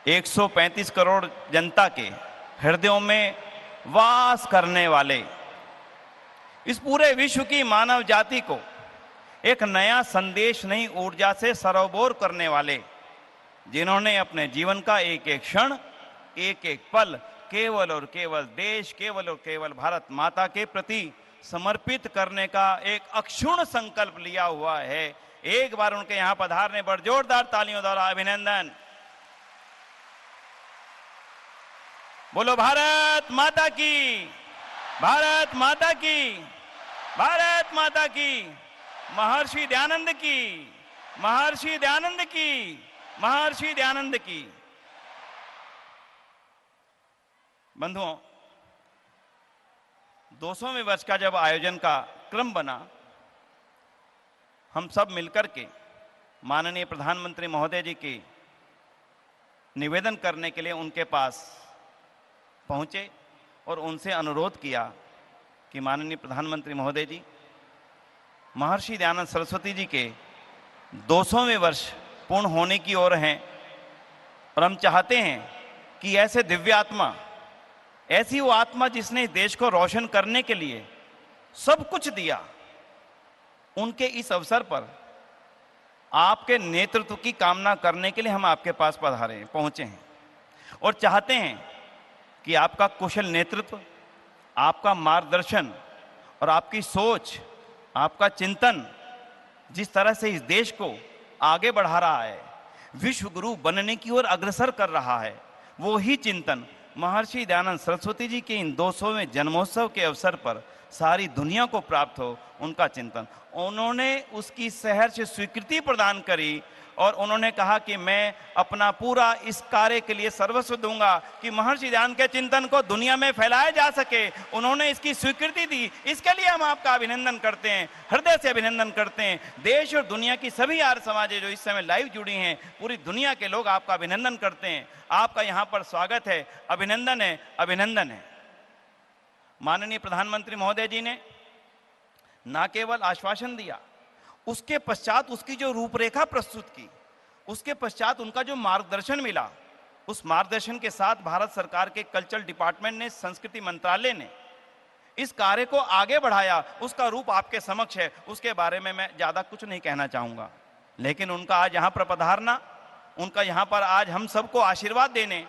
135 करोड़ जनता के हृदयों में वास करने वाले इस पूरे विश्व की मानव जाति को एक नया संदेश, नई ऊर्जा से सरोबोर करने वाले, जिन्होंने अपने जीवन का एक एक क्षण, एक एक पल केवल और केवल देश, केवल और केवल भारत माता के प्रति समर्पित करने का एक अक्षुण्ण संकल्प लिया हुआ है। एक बार उनके यहां पधारने पर जोरदार तालियों द्वारा अभिनंदन। बोलो भारत माता की, भारत माता की, भारत माता की, महर्षि दयानंद की, महर्षि दयानंद की, महर्षि दयानंद की। बंधुओं, 200वें वर्ष का जब आयोजन का क्रम बना, हम सब मिलकर के माननीय प्रधानमंत्री महोदय जी की निवेदन करने के लिए उनके पास पहुंचे और उनसे अनुरोध किया कि माननीय प्रधानमंत्री महोदय जी, महर्षि दयानंद सरस्वती जी के 200वें वर्ष पूर्ण होने की ओर हैं और हम चाहते हैं कि ऐसे दिव्य आत्मा, ऐसी वो आत्मा जिसने इस देश को रोशन करने के लिए सब कुछ दिया, उनके इस अवसर पर आपके नेतृत्व की कामना करने के लिए हम आपके पास पहुंचे हैं और चाहते हैं कि आपका कुशल नेतृत्व, आपका मार्गदर्शन और आपकी सोच, आपका चिंतन जिस तरह से इस देश को आगे बढ़ा रहा है, विश्व गुरु बनने की ओर अग्रसर कर रहा है, वो ही चिंतन महर्षि दयानंद सरस्वती जी के इन 200वें जन्मोत्सव के अवसर पर सारी दुनिया को प्राप्त हो, उनका चिंतन। उन्होंने उसकी सहर्ष स्वीकृति प्रदान करी और उन्होंने कहा कि मैं अपना पूरा इस कार्य के लिए सर्वस्व दूंगा कि महर्षि दयानंद के चिंतन को दुनिया में फैलाया जा सके। उन्होंने इसकी स्वीकृति दी, इसके लिए हम आपका अभिनंदन करते हैं, हृदय से अभिनंदन करते हैं। देश और दुनिया की सभी आर्य समाजें जो इस समय लाइव जुड़ी हैं, पूरी दुनिया के लोग आपका अभिनंदन करते हैं। आपका यहाँ पर स्वागत है, अभिनंदन है, अभिनंदन है। माननीय प्रधानमंत्री महोदय जी ने ना केवल आश्वासन दिया, उसके पश्चात उसकी जो रूपरेखा प्रस्तुत की, उसके पश्चात उनका जो मार्गदर्शन मिला, उस मार्गदर्शन के साथ भारत सरकार के कल्चरल डिपार्टमेंट ने, संस्कृति मंत्रालय ने इस कार्य को आगे बढ़ाया। उसका रूप आपके समक्ष है, उसके बारे में मैं ज्यादा कुछ नहीं कहना चाहूंगा, लेकिन उनका आज यहां पर पधारना, उनका यहां पर आज हम सबको आशीर्वाद देने,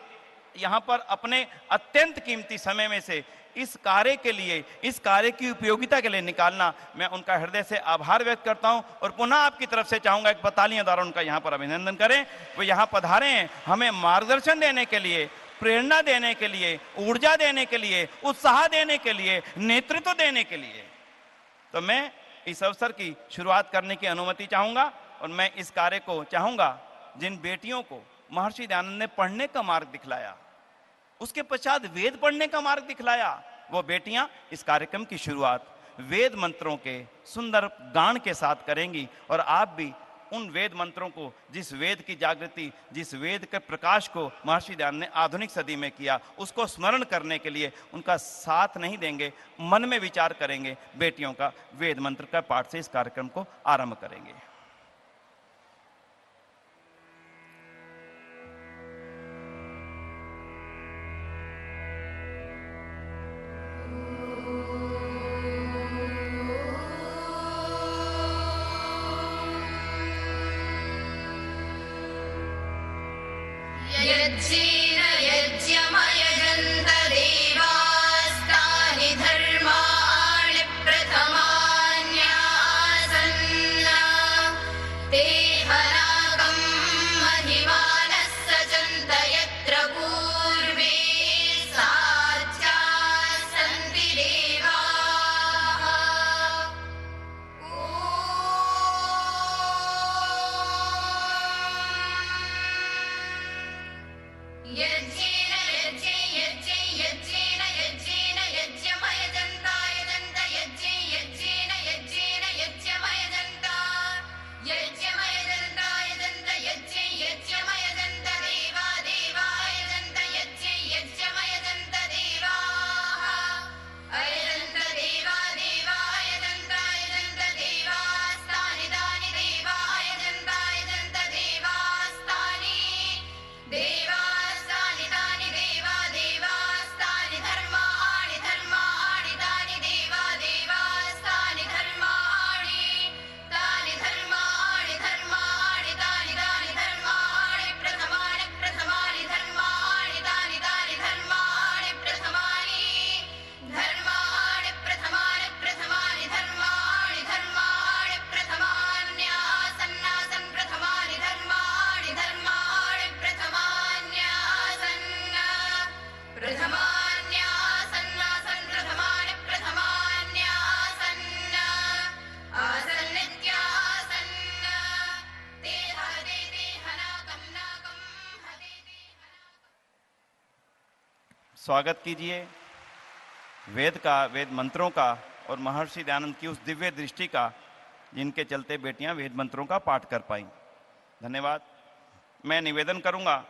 यहां पर अपने अत्यंत कीमती समय में से इस कार्य के लिए, इस कार्य की उपयोगिता के लिए निकालना, मैं उनका हृदय से आभार व्यक्त करता हूं और पुनः आपकी तरफ से चाहूंगा एक तालियों द्वारा उनका यहां पर अभिनंदन करें। वो यहां पधारे हैं हमें मार्गदर्शन देने के लिए, प्रेरणा देने के लिए, ऊर्जा देने के लिए, उत्साह देने के लिए, नेतृत्व देने के लिए। तो मैं इस अवसर की शुरुआत करने की अनुमति चाहूंगा और मैं इस कार्य को चाहूंगा, जिन बेटियों को महर्षि दयानंद ने पढ़ने का मार्ग दिखलाया, उसके पश्चात वेद पढ़ने का मार्ग दिखलाया, वो बेटियां इस कार्यक्रम की शुरुआत वेद मंत्रों के सुंदर गान के साथ करेंगी और आप भी उन वेद मंत्रों को, जिस वेद की जागृति, जिस वेद के प्रकाश को महर्षि दयानंद ने आधुनिक सदी में किया, उसको स्मरण करने के लिए उनका साथ नहीं देंगे, मन में विचार करेंगे, बेटियों का वेद मंत्र का पाठ से इस कार्यक्रम को आरंभ करेंगे। देवा स्वागत कीजिए वेद का, वेद मंत्रों का और महर्षि दयानंद की उस दिव्य दृष्टि का जिनके चलते बेटियां वेद मंत्रों का पाठ कर पाई। धन्यवाद। मैं निवेदन करूंगा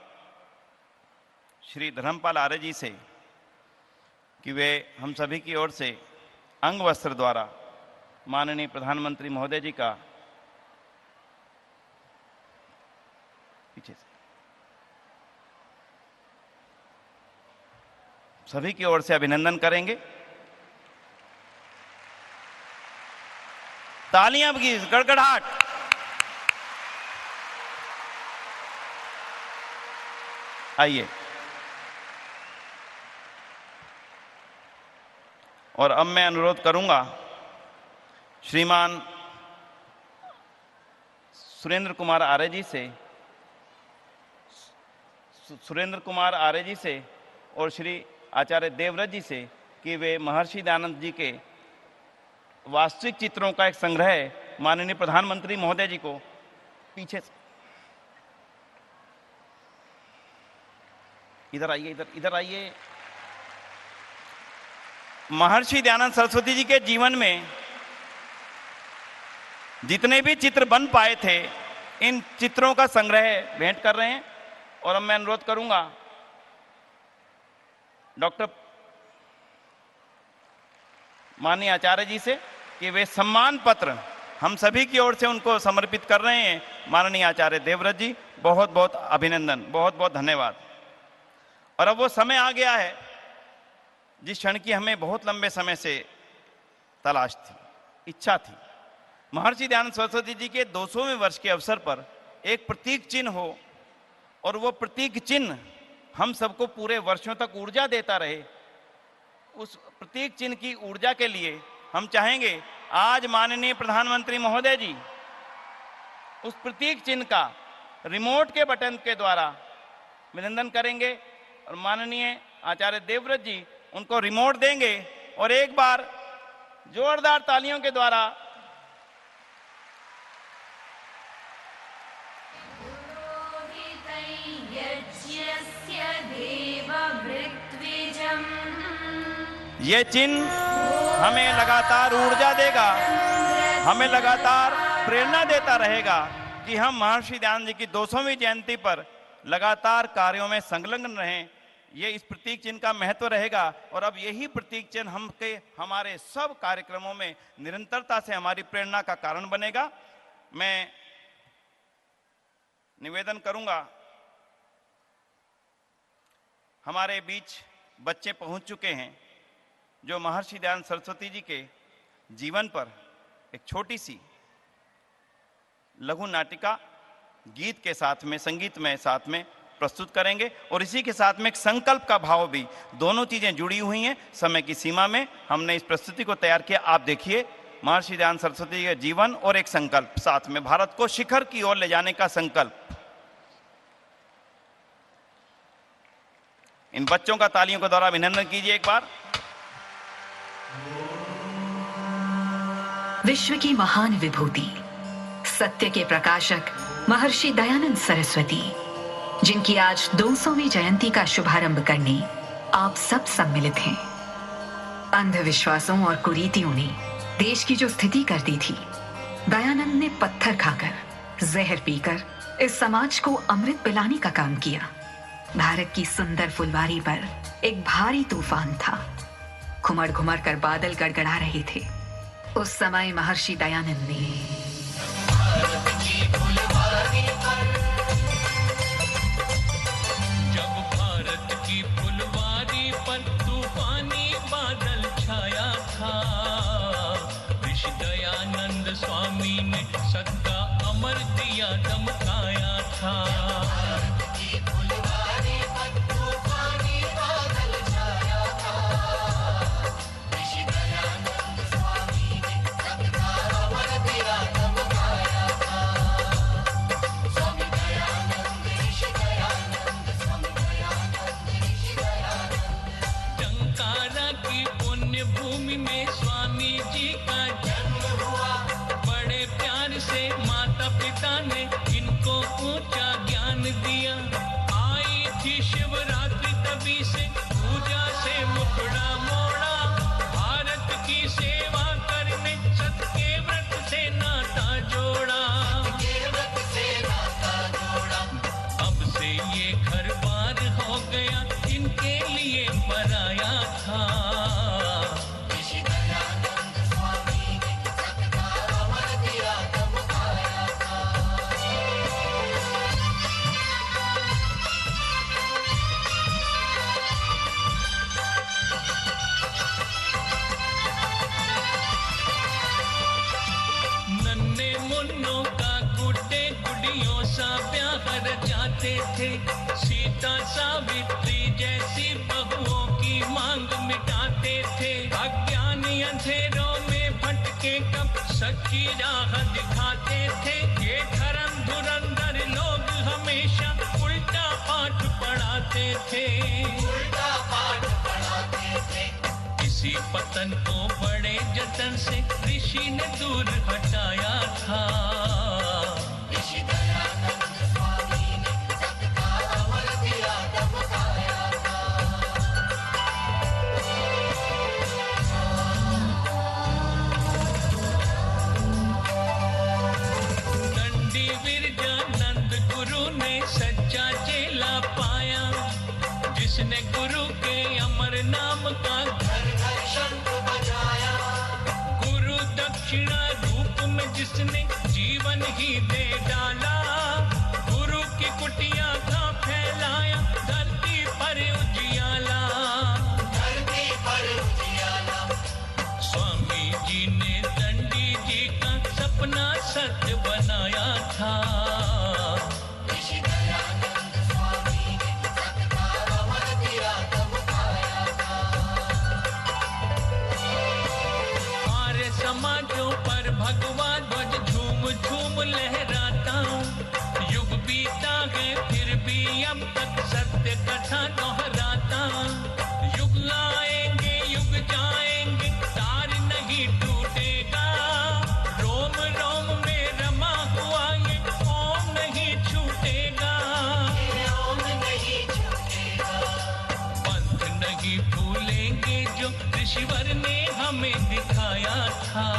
श्री धर्मपाल आर्य जी से कि वे हम सभी की ओर से अंग वस्त्र द्वारा माननीय प्रधानमंत्री महोदय जी का पीछे से सभी की ओर से अभिनंदन करेंगे। तालियां की गड़गड़ाहट। आइए और अब मैं अनुरोध करूंगा श्रीमान सुरेंद्र कुमार आर्य जी से और श्री आचार्य देवव्रत जी से कि वे महर्षि दयानंद जी के वास्तविक चित्रों का एक संग्रह माननीय प्रधानमंत्री महोदय जी को पीछे से इधर आइए। महर्षि दयानंद सरस्वती जी के जीवन में जितने भी चित्र बन पाए थे, इन चित्रों का संग्रह भेंट कर रहे हैं। और अब मैं अनुरोध करूंगा डॉक्टर माननीय आचार्य जी से कि वे सम्मान पत्र हम सभी की ओर से उनको समर्पित कर रहे हैं। माननीय आचार्य देवव्रत जी, बहुत बहुत अभिनंदन, बहुत बहुत धन्यवाद। और अब वो समय आ गया है जिस क्षण की हमें बहुत लंबे समय से तलाश थी, इच्छा थी। महर्षि दयानंद सरस्वती जी के 200वें वर्ष के अवसर पर एक प्रतीक चिन्ह हो और वो प्रतीक चिन्ह हम सबको पूरे वर्षों तक ऊर्जा देता रहे। उस प्रतीक चिन्ह की ऊर्जा के लिए हम चाहेंगे आज माननीय प्रधानमंत्री महोदय जी उस प्रतीक चिन्ह का रिमोट के बटन के द्वारा अभिनंदन करेंगे और माननीय आचार्य देवव्रत जी उनको रिमोट देंगे और एक बार जोरदार तालियों के द्वारा ये चिन्ह हमें लगातार ऊर्जा देगा, हमें लगातार प्रेरणा देता रहेगा कि हम महर्षि दयानंद जी की 200वीं जयंती पर लगातार कार्यों में संलग्न रहें। ये इस प्रतीक चिन्ह का महत्व रहेगा और अब यही प्रतीक चिन्ह हमारे सब कार्यक्रमों में निरंतरता से हमारी प्रेरणा का कारण बनेगा। मैं निवेदन करूंगा, हमारे बीच बच्चे पहुंच चुके हैं जो महर्षि दयानंद सरस्वती जी के जीवन पर एक छोटी सी लघु नाटिका गीत के साथ में, संगीत में साथ में प्रस्तुत करेंगे और इसी के साथ में एक संकल्प का भाव भी, दोनों चीजें जुड़ी हुई हैं। समय की सीमा में हमने इस प्रस्तुति को तैयार किया। आप देखिए, महर्षि दयानंद सरस्वती जी के जीवन और एक संकल्प, साथ में भारत को शिखर की ओर ले जाने का संकल्प। इन बच्चों का तालियों के द्वारा अभिनंदन कीजिए एक बार। विश्व की महान विभूति, सत्य के प्रकाशक महर्षि दयानंद सरस्वती, जिनकी आज 200वीं जयंती का शुभारंभ करने आप सब सम्मिलित हैं। अंधविश्वासों और कुरीतियों ने देश की जो स्थिति कर दी थी, दयानंद ने पत्थर खाकर, जहर पीकर इस समाज को अमृत पिलाने का काम किया। भारत की सुंदर फुलवारी पर एक भारी तूफान था। घुमड़ घुमड़ कर बादल गड़गड़ा रहे थे। उस समय महर्षि दयानंद ने स्वामी ने सत्ता अमर दिया दमकाया था। टंकारा की पुण्य भूमि में स्वामी जी का जन्म हुआ। बड़े प्यार से माता पिता ने इनको ऊंचा ज्ञान दिया। आई थी शिवरात्रि तभी से पूजा से मुखड़ा मोड़ा, भारत की सेवा करने सत्य व्रत से नाता जोड़ा। अब से ये घर बार हो गया, इनके लिए पराया था। जाते थे, सीता सावित्री जैसी बहुओं की मांग मिटाते थे। अज्ञानी अंधेरों में भटके कब सच्ची राह दिखाते थे। ये धर्म धुरंधर लोग हमेशा उल्टा पाठ पढ़ाते थे। इसी पतन को बड़े जतन से ऋषि ने दूर हटाया था। सच्चा चेला पाया, जिसने गुरु के अमर नाम का घर घर शंख बजाया। गुरु दक्षिणा रूप में जिसने जीवन ही दे डाला। गुरु की कुटिया का फैलाया, धरती पर उजियाला। स्वामी जी ने दंडी जी का सपना सत्य बनाया था। समाजों पर भगवा ध्वज झूम झूम लहराता। युग बीता है फिर भी अब तक सत्य कथा दोहराता। युग आएंगे युग जाएंगे, तार नहीं टूटेगा। रोम रोम में रमा हुआ ये ओम नहीं छूटेगा। पंथ नहीं भूलेंगे जो ऋषिवर ने हमें दिखाया था।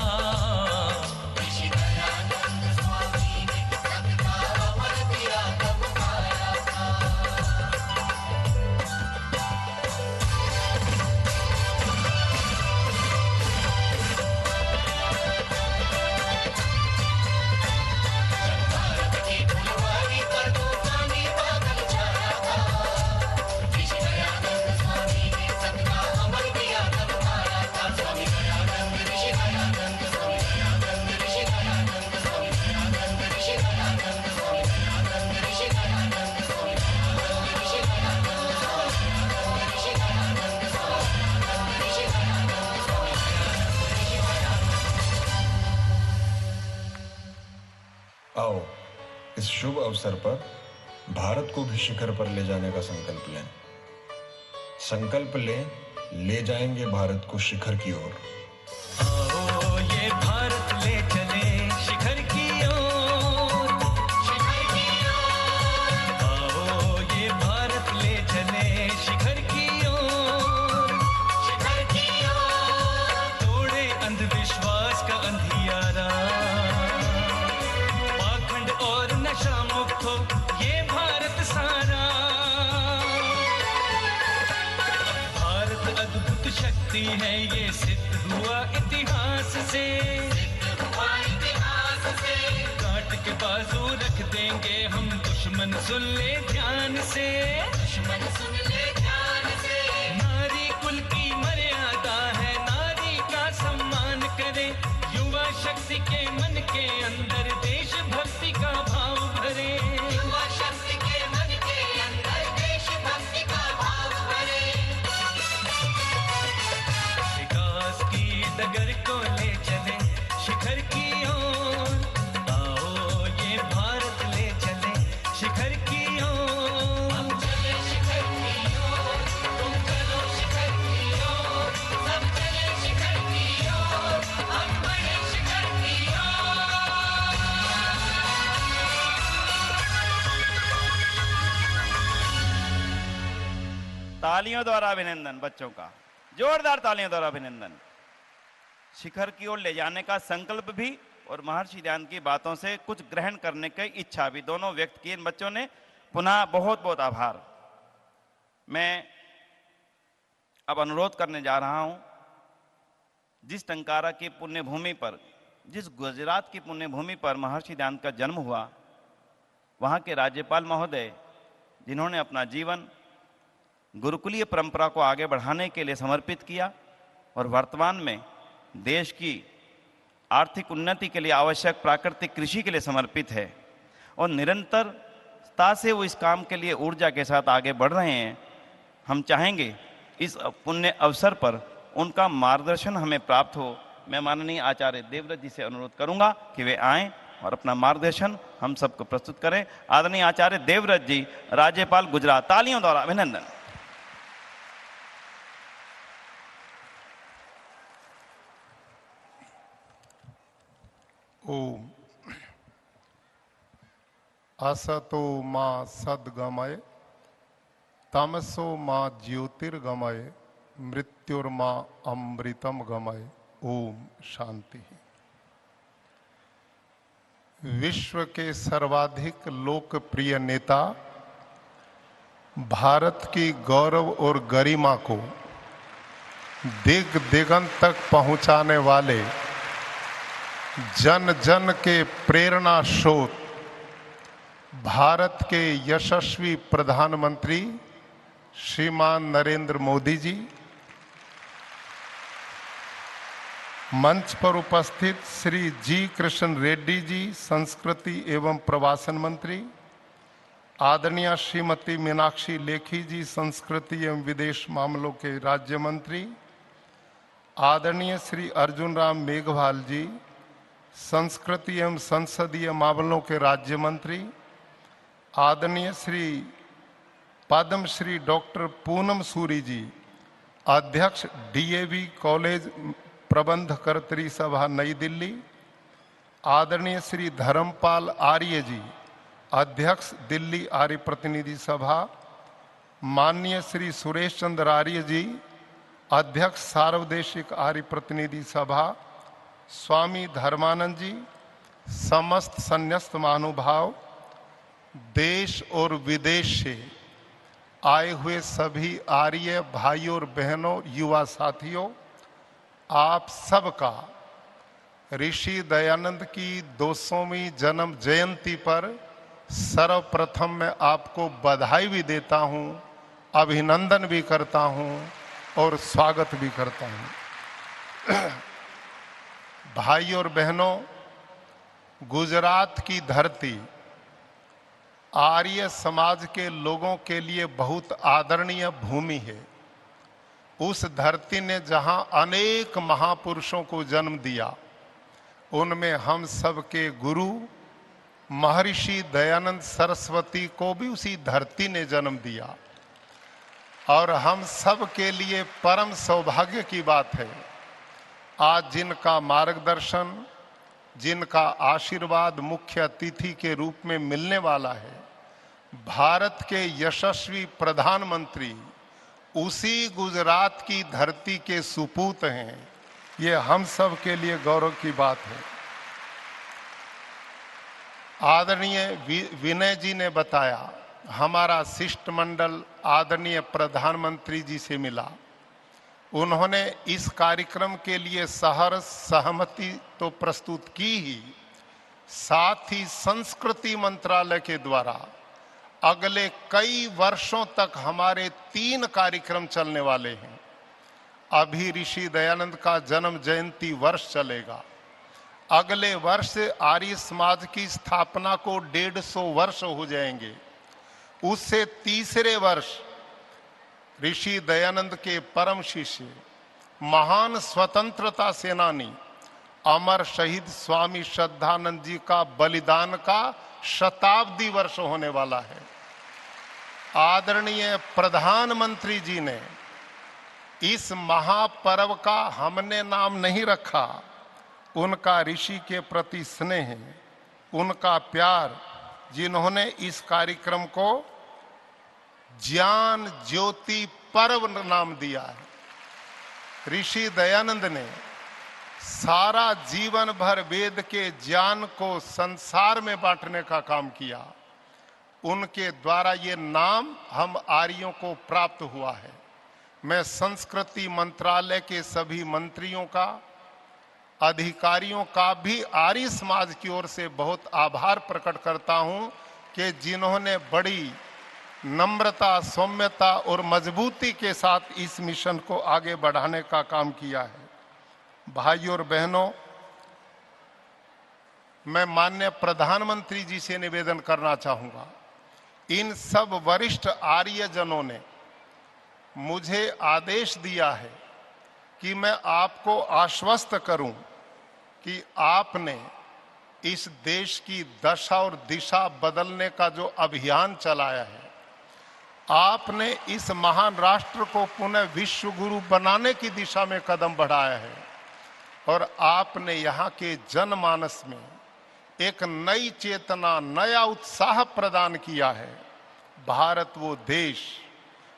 आओ इस शुभ अवसर पर भारत को भी शिखर पर ले जाने का संकल्प लें। संकल्प लें, ले जाएंगे भारत को शिखर की ओर। आओ ये भारत ले चले शिखर की ओर। आओ ये भारत ले चले शिखर की ओर। तोड़े अंधविश्वास का अंधियारा, पाखंड और नशा मुक्त हो ये भारत सारा। भारत अद्भुत शक्ति है ये सिद्ध हुआ इतिहास से। काट के बाजू रख देंगे हम, दुश्मन सुन ले ध्यान से। नारी कुल की मर्यादा है, नारी का सम्मान करे। युवा शक्ति के मन के अंदर देशभक्ति का भाव भरे। युवा शक्ति के मन के अंदर देशभक्ति का भाव भरे। विकास की डगर को ले चले शिखर की ओर। आओ ये भारत ले चले शिखर की ओर। हम चले शिखर की ओर, तुम चलो शिखर की ओर। सब चले शिखर की ओर, हम बढ़े शिखर की ओर। तालियों द्वारा अभिनंदन बच्चों का, जोरदार तालियों द्वारा अभिनंदन। शिखर की ओर ले जाने का संकल्प भी और महर्षि दयानंद की बातों से कुछ ग्रहण करने की इच्छा भी दोनों व्यक्त की इन बच्चों ने। पुनः बहुत बहुत आभार। मैं अब अनुरोध करने जा रहा हूं, जिस टंकारा की पुण्य भूमि पर, जिस गुजरात की पुण्य भूमि पर महर्षि दयानंद का जन्म हुआ, वहां के राज्यपाल महोदय जिन्होंने अपना जीवन गुरुकुलीय परंपरा को आगे बढ़ाने के लिए समर्पित किया और वर्तमान में देश की आर्थिक उन्नति के लिए आवश्यक प्राकृतिक कृषि के लिए समर्पित है और निरंतरता से वो इस काम के लिए ऊर्जा के साथ आगे बढ़ रहे हैं। हम चाहेंगे इस पुण्य अवसर पर उनका मार्गदर्शन हमें प्राप्त हो। मैं माननीय आचार्य देवव्रत जी से अनुरोध करूंगा कि वे आएं और अपना मार्गदर्शन हम सबको प्रस्तुत करें। आदरणीय आचार्य देवव्रत जी, राज्यपाल गुजरात, तालियों द्वारा अभिनंदन। ओम असतो मां सद्गमय तमसो मां ज्योतिर्गमय मृत्युर्मां अमृतम गमय। ओम शांति। विश्व के सर्वाधिक लोकप्रिय नेता, भारत की गौरव और गरिमा को दिग दिगंत तक पहुंचाने वाले, जन जन के प्रेरणा स्रोत, भारत के यशस्वी प्रधानमंत्री श्रीमान नरेंद्र मोदी जी, मंच पर उपस्थित श्री जी कृष्ण रेड्डी जी, संस्कृति एवं प्रवासन मंत्री, आदरणीय श्रीमती मीनाक्षी लेखी जी, संस्कृति एवं विदेश मामलों के राज्य मंत्री, आदरणीय श्री अर्जुन राम मेघवाल जी, संस्कृति एवं संसदीय मामलों के राज्य मंत्री, आदरणीय श्री पद्मश्री डॉक्टर पूनम सूरी जी, अध्यक्ष डीएवी कॉलेज प्रबंधकर्त्री सभा नई दिल्ली, आदरणीय श्री धर्मपाल आर्य जी, अध्यक्ष दिल्ली आर्य प्रतिनिधि सभा, माननीय श्री सुरेश चंद्र आर्य जी, अध्यक्ष सार्वदेशिक आर्य प्रतिनिधि सभा, स्वामी धर्मानंद जी, समस्त संन्यस्त महानुभाव, देश और विदेश से आए हुए सभी आर्य भाइयों और बहनों, युवा साथियों, आप सबका ऋषि दयानंद की 200वीं जन्म जयंती पर सर्वप्रथम मैं आपको बधाई भी देता हूं, अभिनंदन भी करता हूं और स्वागत भी करता हूं। भाई और बहनों, गुजरात की धरती आर्य समाज के लोगों के लिए बहुत आदरणीय भूमि है। उस धरती ने जहां अनेक महापुरुषों को जन्म दिया, उनमें हम सब के गुरु महर्षि दयानंद सरस्वती को भी उसी धरती ने जन्म दिया। और हम सब के लिए परम सौभाग्य की बात है, आज जिनका मार्गदर्शन, जिनका आशीर्वाद मुख्य अतिथि के रूप में मिलने वाला है, भारत के यशस्वी प्रधानमंत्री उसी गुजरात की धरती के सुपूत हैं। ये हम सब के लिए गौरव की बात है। आदरणीय विनय जी ने बताया, हमारा शिष्टमंडल आदरणीय प्रधानमंत्री जी से मिला। उन्होंने इस कार्यक्रम के लिए सहर्ष सहमति तो प्रस्तुत की ही, साथ ही संस्कृति मंत्रालय के द्वारा अगले कई वर्षों तक हमारे 3 कार्यक्रम चलने वाले हैं। अभी ऋषि दयानंद का जन्म जयंती वर्ष चलेगा, अगले वर्ष आर्य समाज की स्थापना को 150 वर्ष हो जाएंगे, उससे तीसरे वर्ष ऋषि दयानंद के परम शिष्य, महान स्वतंत्रता सेनानी, अमर शहीद स्वामी श्रद्धानंद जी का बलिदान का शताब्दी वर्ष होने वाला है। आदरणीय प्रधानमंत्री जी ने इस महापर्व का हमने नाम नहीं रखा, उनका ऋषि के प्रति स्नेह, उनका प्यार, जिन्होंने इस कार्यक्रम को ज्ञान ज्योति पर्व नाम दिया है। ऋषि दयानंद ने सारा जीवन भर वेद के ज्ञान को संसार में बांटने का काम किया। उनके द्वारा ये नाम हम आर्यों को प्राप्त हुआ है। मैं संस्कृति मंत्रालय के सभी मंत्रियों का, अधिकारियों का भी आर्य समाज की ओर से बहुत आभार प्रकट करता हूं कि जिन्होंने बड़ी नम्रता, सौम्यता और मजबूती के साथ इस मिशन को आगे बढ़ाने का काम किया है। भाइयों और बहनों, मैं माननीय प्रधानमंत्री जी से निवेदन करना चाहूंगा, इन सब वरिष्ठ आर्यजनों ने मुझे आदेश दिया है कि मैं आपको आश्वस्त करूं कि आपने इस देश की दशा और दिशा बदलने का जो अभियान चलाया है, आपने इस महान राष्ट्र को पुनः विश्व गुरु बनाने की दिशा में कदम बढ़ाया है और आपने यहाँ के जनमानस में एक नई चेतना, नया उत्साह प्रदान किया है। भारत वो देश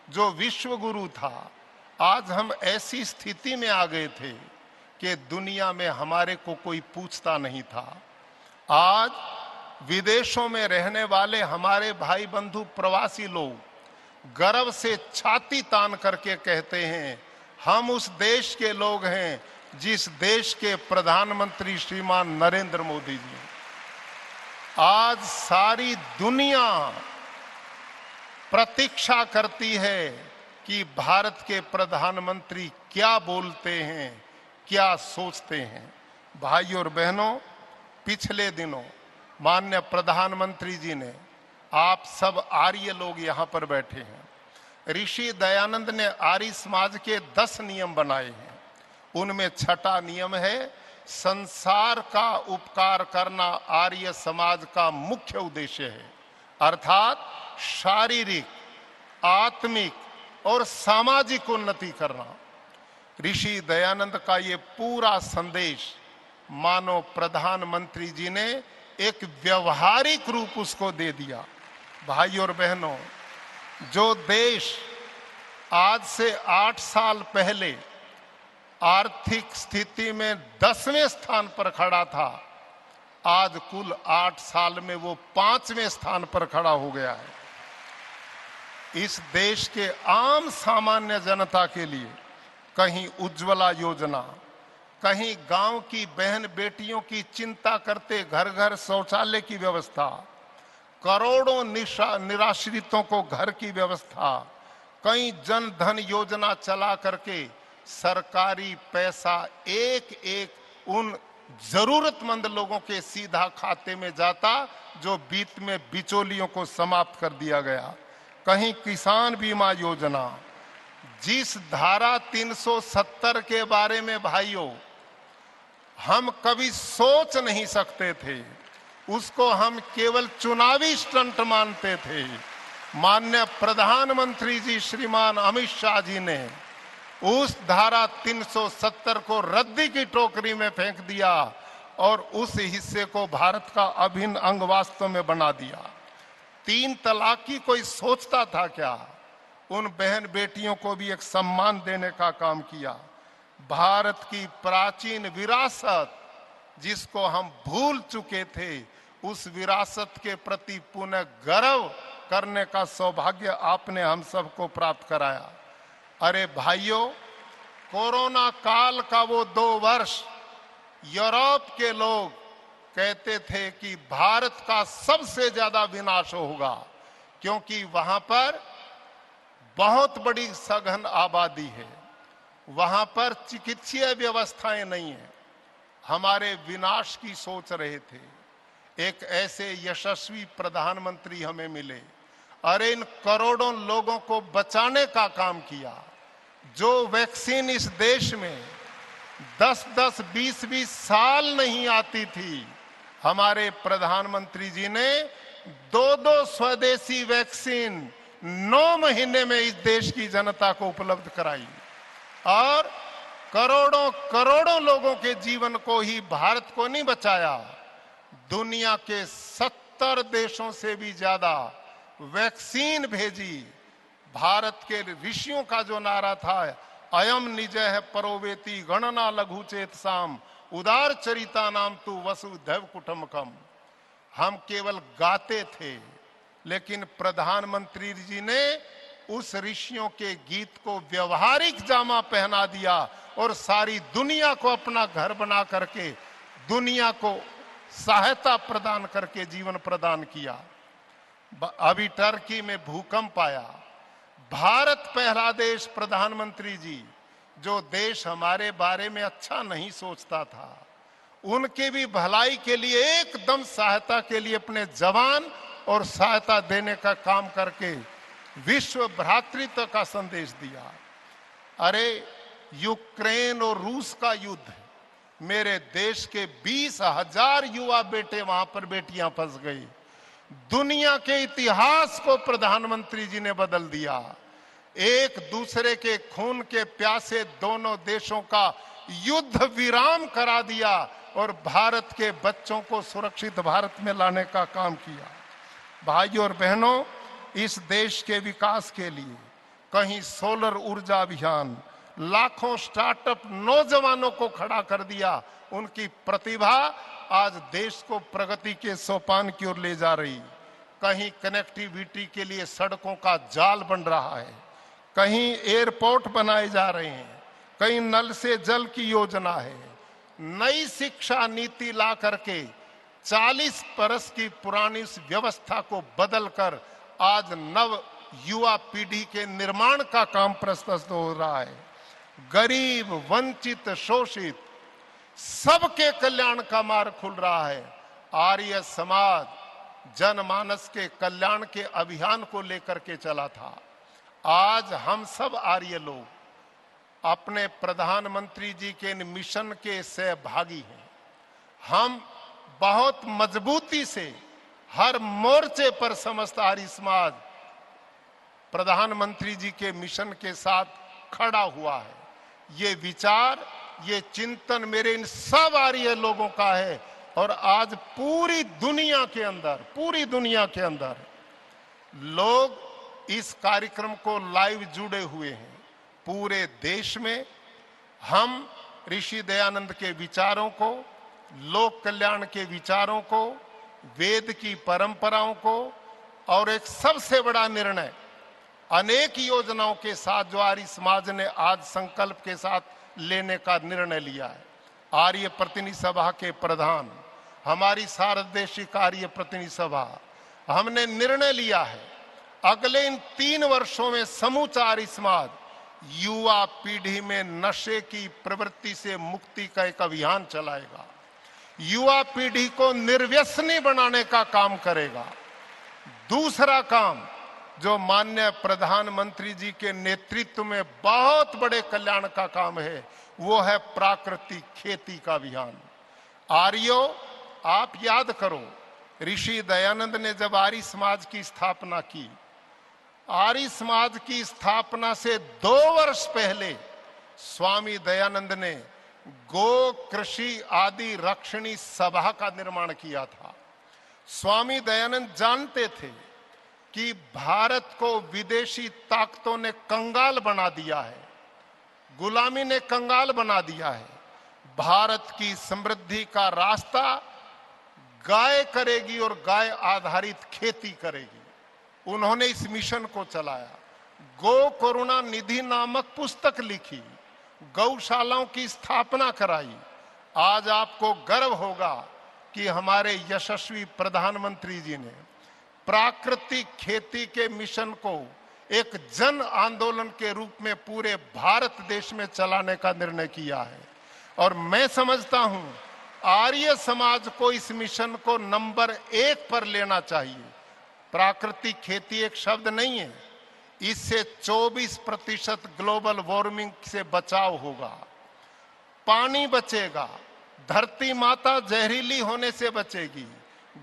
जो विश्व गुरु था, आज हम ऐसी स्थिति में आ गए थे कि दुनिया में हमारे को कोई पूछता नहीं था। आज विदेशों में रहने वाले हमारे भाई बंधु प्रवासी लोग गर्व से छाती तान करके कहते हैं, हम उस देश के लोग हैं जिस देश के प्रधानमंत्री श्रीमान नरेंद्र मोदी जी। आज सारी दुनिया प्रतीक्षा करती है कि भारत के प्रधानमंत्री क्या बोलते हैं, क्या सोचते हैं। भाइयों और बहनों, पिछले दिनों माननीय प्रधानमंत्री जी ने, आप सब आर्य लोग यहाँ पर बैठे हैं, ऋषि दयानंद ने आर्य समाज के 10 नियम बनाए हैं। उनमें छठा नियम है, संसार का उपकार करना आर्य समाज का मुख्य उद्देश्य है, अर्थात शारीरिक, आत्मिक और सामाजिक उन्नति करना। ऋषि दयानंद का ये पूरा संदेश मानो प्रधानमंत्री जी ने एक व्यवहारिक रूप उसको दे दिया। भाइयों और बहनों, जो देश आज से 8 साल पहले आर्थिक स्थिति में 10वें स्थान पर खड़ा था, आज कुल 8 साल में वो 5वें स्थान पर खड़ा हो गया है। इस देश के आम सामान्य जनता के लिए कहीं उज्ज्वला योजना, कहीं गांव की बहन बेटियों की चिंता करते घर घर शौचालय की व्यवस्था, करोड़ों निराश्रितों को घर की व्यवस्था, कई जन धन योजना चला करके सरकारी पैसा एक एक उन जरूरतमंद लोगों के सीधा खाते में जाता जो बीच में बिचौलियों को समाप्त कर दिया गया। कहीं किसान बीमा योजना, जिस धारा 370 के बारे में भाइयों हम कभी सोच नहीं सकते थे, उसको हम केवल चुनावी स्टंट मानते थे, माननीय प्रधानमंत्री जी श्रीमान अमित शाह जी ने उस धारा 370 को रद्दी की टोकरी में फेंक दिया और उस हिस्से को भारत का अभिन्न अंग वास्तव में बना दिया। 3 तलाक की कोई सोचता था क्या? उन बहन बेटियों को भी एक सम्मान देने का काम किया। भारत की प्राचीन विरासत जिसको हम भूल चुके थे, उस विरासत के प्रति पुनः गर्व करने का सौभाग्य आपने हम सबको प्राप्त कराया। अरे भाइयों, कोरोना काल का वो 2 वर्ष यूरोप के लोग कहते थे कि भारत का सबसे ज्यादा विनाश होगा, क्योंकि वहां पर बहुत बड़ी सघन आबादी है, वहां पर चिकित्सीय व्यवस्थाएं नहीं है। हमारे विनाश की सोच रहे थे। एक ऐसे यशस्वी प्रधानमंत्री हमें मिले, अरे इन करोड़ों लोगों को बचाने का काम किया। जो वैक्सीन इस देश में 10-10, 20-20 साल नहीं आती थी, हमारे प्रधानमंत्री जी ने 2-2 स्वदेशी वैक्सीन 9 महीने में इस देश की जनता को उपलब्ध कराई और करोड़ों करोड़ों लोगों के जीवन को ही भारत को नहीं बचाया, दुनिया के 70 देशों से भी ज्यादा वैक्सीन भेजी। भारत के ऋषियों का जो नारा था, अयम निजय परोवेति गणना लघु चेत साम उदार चरिता नाम तू वसुधैव कुटुंबकम। हम केवल गाते थे, लेकिन प्रधानमंत्री जी ने उस ऋषियों के गीत को व्यवहारिक जामा पहना दिया और सारी दुनिया को अपना घर बना करके, दुनिया को सहायता प्रदान करके जीवन प्रदान किया। अभी टर्की में भूकंप आया, भारत पहला देश, प्रधानमंत्री जी जो देश हमारे बारे में अच्छा नहीं सोचता था, उनके भी भलाई के लिए एकदम सहायता के लिए अपने जवान और सहायता देने का काम करके विश्व भ्रातृत्व का संदेश दिया। अरे यूक्रेन और रूस का युद्ध, मेरे देश के 20,000 युवा बेटे वहां पर बेटियां फंस गई। दुनिया के इतिहास को प्रधानमंत्री जी ने बदल दिया। एक दूसरे के खून के प्यासे दोनों देशों का युद्ध विराम करा दिया और भारत के बच्चों को सुरक्षित भारत में लाने का काम किया। भाइयों और बहनों, इस देश के विकास के लिए कहीं सोलर ऊर्जा अभियान, लाखों स्टार्टअप नौजवानों को खड़ा कर दिया। उनकी प्रतिभा आज देश को प्रगति के सोपान की ओर ले जा रही। कहीं कनेक्टिविटी के लिए सड़कों का जाल बन रहा है, कहीं एयरपोर्ट बनाए जा रहे हैं, कहीं नल से जल की योजना है। नई शिक्षा नीति ला करके 40 बरस की पुरानी इस व्यवस्था को बदलकर आज नव युवा पीढ़ी के निर्माण का काम प्रस्तुत हो रहा है। गरीब, वंचित, शोषित सबके कल्याण का मार्ग खुल रहा है। आर्य समाज जनमानस के कल्याण के अभियान को लेकर के चला था। आज हम सब आर्य लोग अपने प्रधानमंत्री जी के मिशन के सहभागी हैं। हम बहुत मजबूती से हर मोर्चे पर समस्त आर्य समाज प्रधानमंत्री जी के मिशन के साथ खड़ा हुआ है। ये विचार, ये चिंतन मेरे इन सब आर्य लोगों का है और आज पूरी दुनिया के अंदर लोग इस कार्यक्रम को लाइव जुड़े हुए हैं। पूरे देश में हम ऋषि दयानंद के विचारों को, लोक कल्याण के विचारों को, वेद की परंपराओं को और एक सबसे बड़ा निर्णय, अनेक योजनाओं के साथ जो आर्य समाज ने आज संकल्प के साथ लेने का निर्णय लिया है। आर्य प्रतिनिधि सभा के प्रधान, हमारी सार्वदेशिक आर्य प्रतिनिधि सभा, हमने निर्णय लिया है अगले इन 3 वर्षों में समूचा आर्य समाज युवा पीढ़ी में नशे की प्रवृत्ति से मुक्ति का एक अभियान चलाएगा। युवा पीढ़ी को निर्व्यसनी बनाने का काम करेगा। दूसरा काम जो माननीय प्रधानमंत्री जी के नेतृत्व में बहुत बड़े कल्याण का काम है, वो है प्राकृतिक खेती का अभियान। आर्यों, आप याद करो, ऋषि दयानंद ने जब आर्य समाज की स्थापना की, आर्य समाज की स्थापना से 2 वर्ष पहले स्वामी दयानंद ने गो कृषि आदि रक्षणी सभा का निर्माण किया था। स्वामी दयानंद जानते थे कि भारत को विदेशी ताकतों ने कंगाल बना दिया है, गुलामी ने कंगाल बना दिया है। भारत की समृद्धि का रास्ता गाय करेगी और गाय आधारित खेती करेगी। उन्होंने इस मिशन को चलाया। गो करुणा निधि नामक पुस्तक लिखी, गौशालाओं की स्थापना कराई। आज आपको गर्व होगा कि हमारे यशस्वी प्रधानमंत्री जी ने प्राकृतिक खेती के मिशन को एक जन आंदोलन के रूप में पूरे भारत देश में चलाने का निर्णय किया है। और मैं समझता हूं आर्य समाज को इस मिशन को नंबर 1 पर लेना चाहिए। प्राकृतिक खेती एक शब्द नहीं है, इससे 24% ग्लोबल वार्मिंग से बचाव होगा, पानी बचेगा, धरती माता जहरीली होने से बचेगी,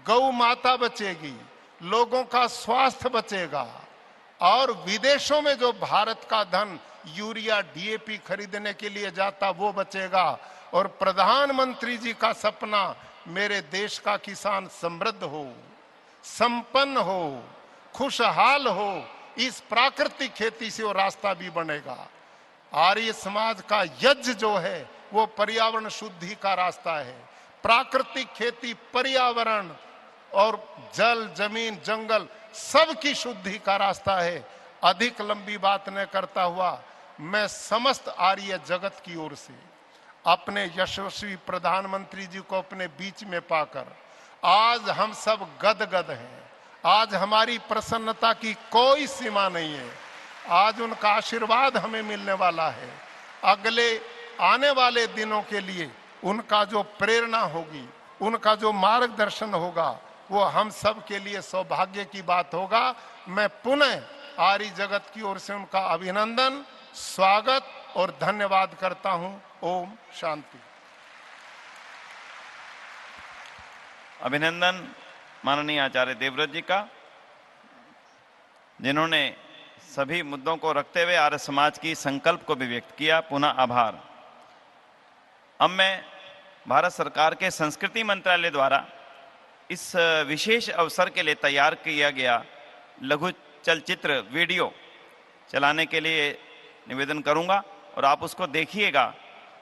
गौ माता बचेगी, लोगों का स्वास्थ्य बचेगा और विदेशों में जो भारत का धन यूरिया डीएपी खरीदने के लिए जाता वो बचेगा। और प्रधानमंत्री जी का सपना मेरे देश का किसान समृद्ध हो, संपन्न हो, खुशहाल हो, इस प्राकृतिक खेती से वो रास्ता भी बनेगा। आर्य समाज का यज्ञ जो है वो पर्यावरण शुद्धि का रास्ता है। प्राकृतिक खेती पर्यावरण और जल, जमीन, जंगल सबकी शुद्धि का रास्ता है। अधिक लंबी बात न करता हुआ मैं समस्त आर्य जगत की ओर से अपने यशस्वी प्रधानमंत्री जी को अपने बीच में पाकर आज हम सब गदगद हैं। आज हमारी प्रसन्नता की कोई सीमा नहीं है। आज उनका आशीर्वाद हमें मिलने वाला है। अगले आने वाले दिनों के लिए उनका जो प्रेरणा होगी, उनका जो मार्गदर्शन होगा, वो हम सब के लिए सौभाग्य की बात होगा। मैं पुनः आर्य जगत की ओर से उनका अभिनंदन, स्वागत और धन्यवाद करता हूं। ओम शांति। अभिनंदन माननीय आचार्य देवव्रत जी का, जिन्होंने सभी मुद्दों को रखते हुए आर्य समाज की संकल्प को भी व्यक्त किया। पुनः आभार। अब मैं भारत सरकार के संस्कृति मंत्रालय द्वारा इस विशेष अवसर के लिए तैयार किया गया लघु चलचित्र वीडियो चलाने के लिए निवेदन करूंगा और आप उसको देखिएगा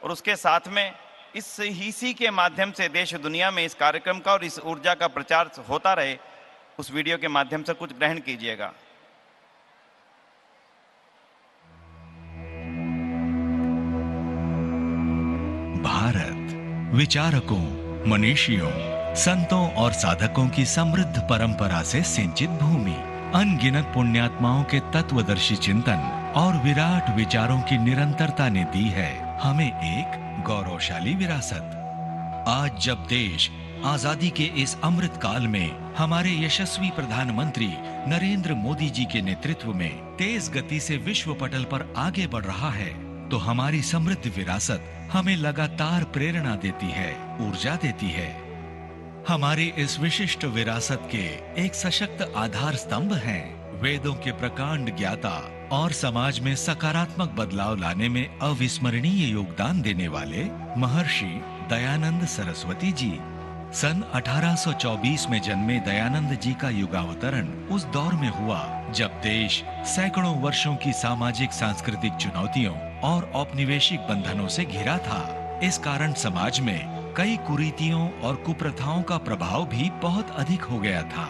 और उसके साथ में इसी के माध्यम से देश दुनिया में इस कार्यक्रम का और इस ऊर्जा का प्रचार होता रहे, उस वीडियो के माध्यम से कुछ ग्रहण कीजिएगा। भारत विचारकों, मनीषियों, संतों और साधकों की समृद्ध परंपरा से सिंचित भूमि, अनगिनत पुण्यात्माओं के तत्वदर्शी चिंतन और विराट विचारों की निरंतरता ने दी है हमें एक गौरवशाली विरासत। आज जब देश आजादी के इस अमृत काल में हमारे यशस्वी प्रधानमंत्री नरेंद्र मोदी जी के नेतृत्व में तेज गति से विश्व पटल पर आगे बढ़ रहा है, तो हमारी समृद्ध विरासत हमें लगातार प्रेरणा देती है, ऊर्जा देती है। हमारी इस विशिष्ट विरासत के एक सशक्त आधार स्तंभ हैं वेदों के प्रकांड ज्ञाता और समाज में सकारात्मक बदलाव लाने में अविस्मरणीय योगदान देने वाले महर्षि दयानंद सरस्वती जी। सन 1824 में जन्मे दयानंद जी का युगावतरण उस दौर में हुआ जब देश सैकड़ों वर्षों की सामाजिक सांस्कृतिक चुनौतियों और औपनिवेशिक बंधनों से घिरा था। इस कारण समाज में कई कुरीतियों और कुप्रथाओं का प्रभाव भी बहुत अधिक हो गया था।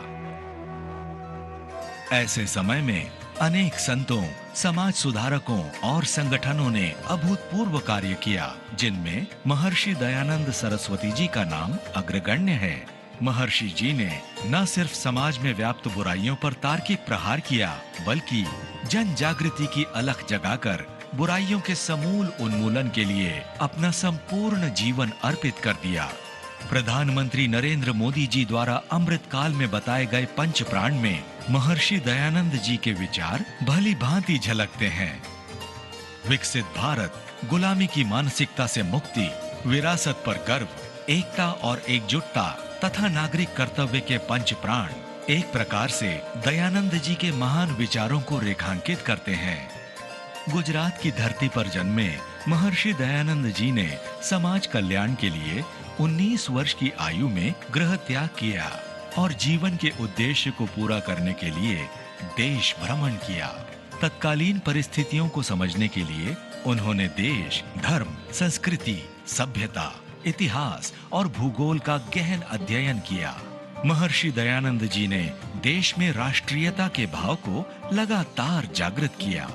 ऐसे समय में अनेक संतों, समाज सुधारकों और संगठनों ने अभूतपूर्व कार्य किया, जिनमें महर्षि दयानंद सरस्वती जी का नाम अग्रगण्य है। महर्षि जी ने न सिर्फ समाज में व्याप्त बुराइयों पर तार्किक प्रहार किया, बल्कि जन जागृति की अलख जगाकर बुराइयों के समूल उन्मूलन के लिए अपना संपूर्ण जीवन अर्पित कर दिया। प्रधानमंत्री नरेंद्र मोदी जी द्वारा अमृत काल में बताए गए पंच प्राण में महर्षि दयानंद जी के विचार भली भांति झलकते हैं। विकसित भारत, गुलामी की मानसिकता से मुक्ति, विरासत पर गर्व, एकता और एकजुटता तथा नागरिक कर्तव्य के पंच प्राण एक प्रकार से दयानंद जी के महान विचारों को रेखांकित करते हैं। गुजरात की धरती पर जन्मे महर्षि दयानंद जी ने समाज कल्याण के लिए 19 वर्ष की आयु में गृह त्याग किया और जीवन के उद्देश्य को पूरा करने के लिए देश भ्रमण किया। तत्कालीन परिस्थितियों को समझने के लिए उन्होंने देश, धर्म, संस्कृति, सभ्यता, इतिहास और भूगोल का गहन अध्ययन किया। महर्षि दयानंद जी ने देश में राष्ट्रीयता के भाव को लगातार जागृत किया।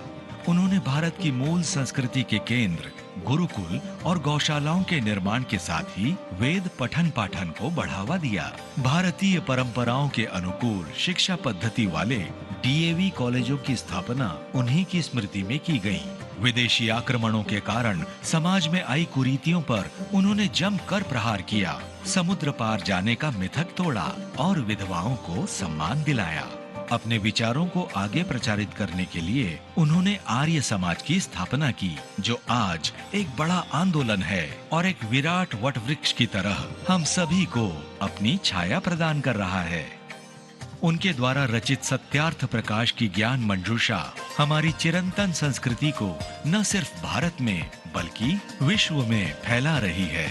उन्होंने भारत की मूल संस्कृति के केंद्र, गुरुकुल और गौशालाओं के निर्माण के साथ ही वेद पठन पाठन को बढ़ावा दिया। भारतीय परंपराओं के अनुकूल शिक्षा पद्धति वाले डीएवी कॉलेजों की स्थापना उन्हीं की स्मृति में की गई। विदेशी आक्रमणों के कारण समाज में आई कुरीतियों पर उन्होंने जमकर प्रहार किया, समुद्र पार जाने का मिथक तोड़ा और विधवाओं को सम्मान दिलाया। अपने विचारों को आगे प्रचारित करने के लिए उन्होंने आर्य समाज की स्थापना की, जो आज एक बड़ा आंदोलन है और एक विराट वटवृक्ष की तरह हम सभी को अपनी छाया प्रदान कर रहा है। उनके द्वारा रचित सत्यार्थ प्रकाश की ज्ञान मंजूषा हमारी चिरंतन संस्कृति को न सिर्फ भारत में बल्कि विश्व में फैला रही है।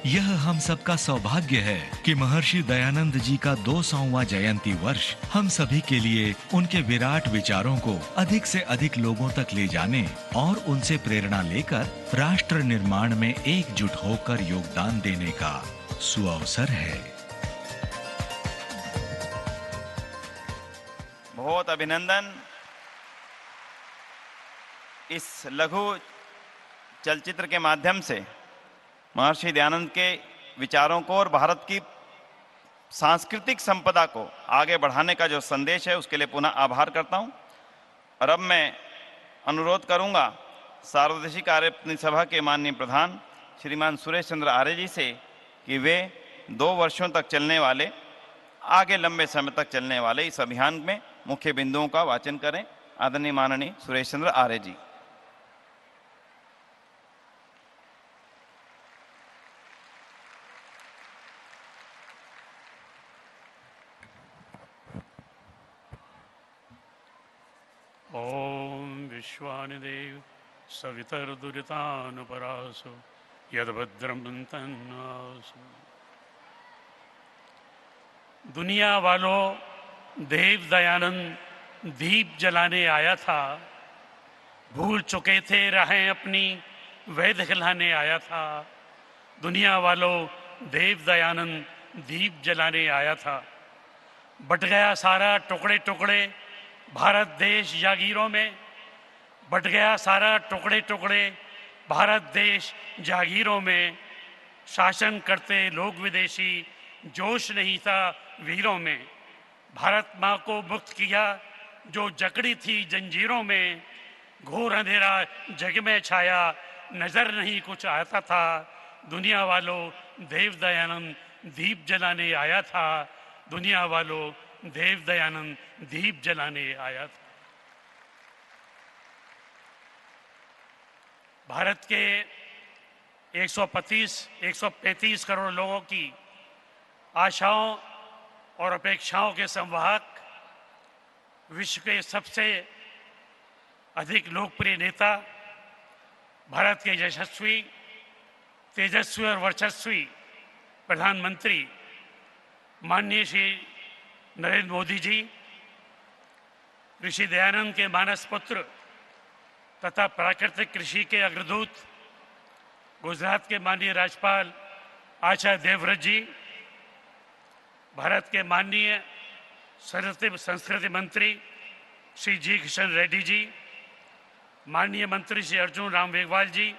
यह हम सबका सौभाग्य है कि महर्षि दयानंद जी का 200वां जयंती वर्ष हम सभी के लिए उनके विराट विचारों को अधिक से अधिक लोगों तक ले जाने और उनसे प्रेरणा लेकर राष्ट्र निर्माण में एकजुट होकर योगदान देने का सुअवसर है। बहुत अभिनंदन। इस लघु चलचित्र के माध्यम से महर्षि दयानंद के विचारों को और भारत की सांस्कृतिक संपदा को आगे बढ़ाने का जो संदेश है उसके लिए पुनः आभार करता हूं। और अब मैं अनुरोध करूंगा सार्वदेशिक कार्य प्रतिनिधि सभा के माननीय प्रधान श्रीमान सुरेश चंद्र आर्य जी से कि वे 2 वर्षों तक चलने वाले, आगे लंबे समय तक चलने वाले इस अभियान में मुख्य बिंदुओं का वाचन करें। आदरणीय माननीय सुरेश चंद्र आर्य जी। ओम विश्वानिदेव सवितर्दुरितानुपरासो यद्भद्रं तन्नासु। दुनिया वालों, देव दयानंद दीप जलाने आया था, भूल चुके थे राहें अपनी, वेद खिलाने आया था। दुनिया वालों, देव दयानंद दीप जलाने आया था। बट गया सारा टुकड़े टुकड़े भारत देश जागीरों में, बट गया सारा टुकड़े टुकड़े भारत देश जागीरों में। शासन करते लोग विदेशी, जोश नहीं था वीरों में। भारत माँ को मुक्त किया जो जकड़ी थी जंजीरों में। घोर अंधेरा जग में छाया, नजर नहीं कुछ आता था। दुनिया वालों, देव दयानंद दीप जलाने आया था। दुनिया वालों, देव दयानंद दीप जलाने आया था। भारत के 135 करोड़ लोगों की आशाओं और अपेक्षाओं के संवाहक, विश्व के सबसे अधिक लोकप्रिय नेता, भारत के यशस्वी, तेजस्वी और वर्चस्वी प्रधानमंत्री माननीय श्री नरेंद्र मोदी जी, ऋषि दयानंद के मानस पुत्र तथा प्राकृतिक कृषि के अग्रदूत गुजरात के माननीय राज्यपाल आचार्य देवव्रत जी, भारत के माननीय संस्कृति मंत्री श्री जी किशन रेड्डी जी, माननीय मंत्री श्री अर्जुन राम मेघवाल जी,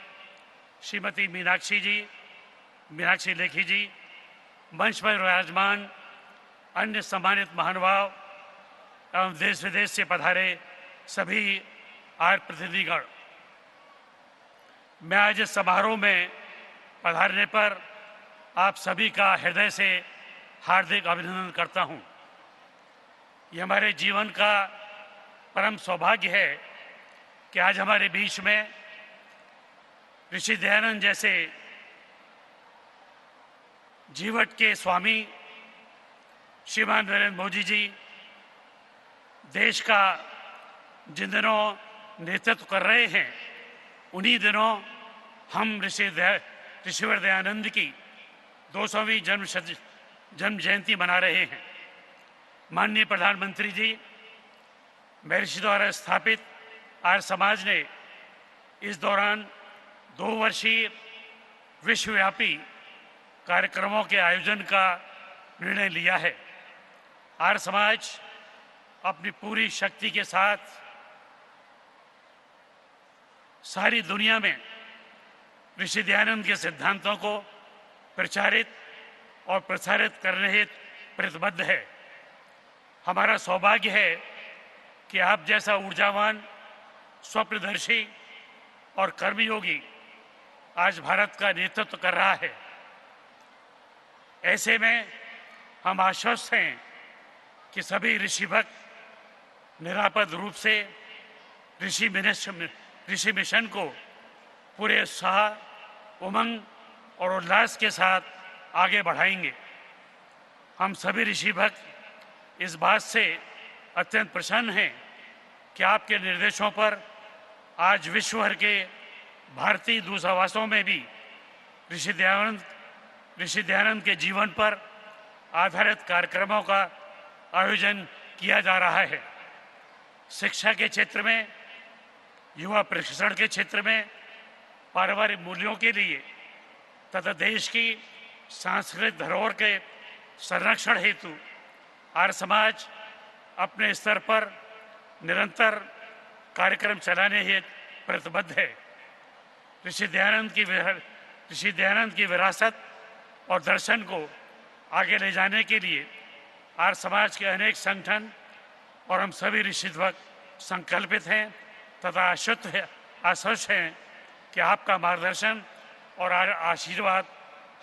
श्रीमती मीनाक्षी लेखी जी, मंच पर विराजमान अन्य सम्मानित महानुभाव एवं देश विदेश से पधारे सभी आर्य प्रतिनिधिगण, मैं आज इस समारोह में पधारने पर आप सभी का हृदय से हार्दिक अभिनंदन करता हूं। ये हमारे जीवन का परम सौभाग्य है कि आज हमारे बीच में ऋषि दयानंद जैसे जीवट के स्वामी श्रीमान नरेंद्र मोदी जी देश का जिन दिनों नेतृत्व कर रहे हैं, उन्हीं दिनों हम ऋषिवर दयानंद की 200वीं जन्म जयंती मना रहे हैं। माननीय प्रधानमंत्री जी, महर्षि द्वारा स्थापित आर्य समाज ने इस दौरान 2 वर्षीय विश्वव्यापी कार्यक्रमों के आयोजन का निर्णय लिया है। आर्य समाज अपनी पूरी शक्ति के साथ सारी दुनिया में ऋषि दयानंद के सिद्धांतों को प्रचारित और प्रसारित करने हेतु प्रतिबद्ध है। हमारा सौभाग्य है कि आप जैसा ऊर्जावान, स्वप्नदर्शी और कर्मयोगी आज भारत का नेतृत्व कर रहा है। ऐसे में हम आश्वस्त हैं कि सभी ऋषि भक्त निरापद रूप से ऋषि मिशन को पूरे उत्साह, उमंग और उल्लास के साथ आगे बढ़ाएंगे। हम सभी ऋषि भक्त इस बात से अत्यंत प्रसन्न हैं कि आपके निर्देशों पर आज विश्व भर के भारतीय दूतावासों में भी ऋषि दयानंद ऋषि दयानंद के जीवन पर आधारित कार्यक्रमों का आयोजन किया जा रहा है। शिक्षा के क्षेत्र में, युवा प्रशिक्षण के क्षेत्र में, पारिवारिक मूल्यों के लिए तथा देश की सांस्कृतिक धरोहर के संरक्षण हेतु आर्य समाज अपने स्तर पर निरंतर कार्यक्रम चलाने हेतु प्रतिबद्ध है। ऋषि दयानंद की विरासत और दर्शन को आगे ले जाने के लिए आर्य समाज के अनेक संगठन और हम सभी ऋषिध्वज संकल्पित हैं तथा आश्वस्त हैं कि आपका मार्गदर्शन और आशीर्वाद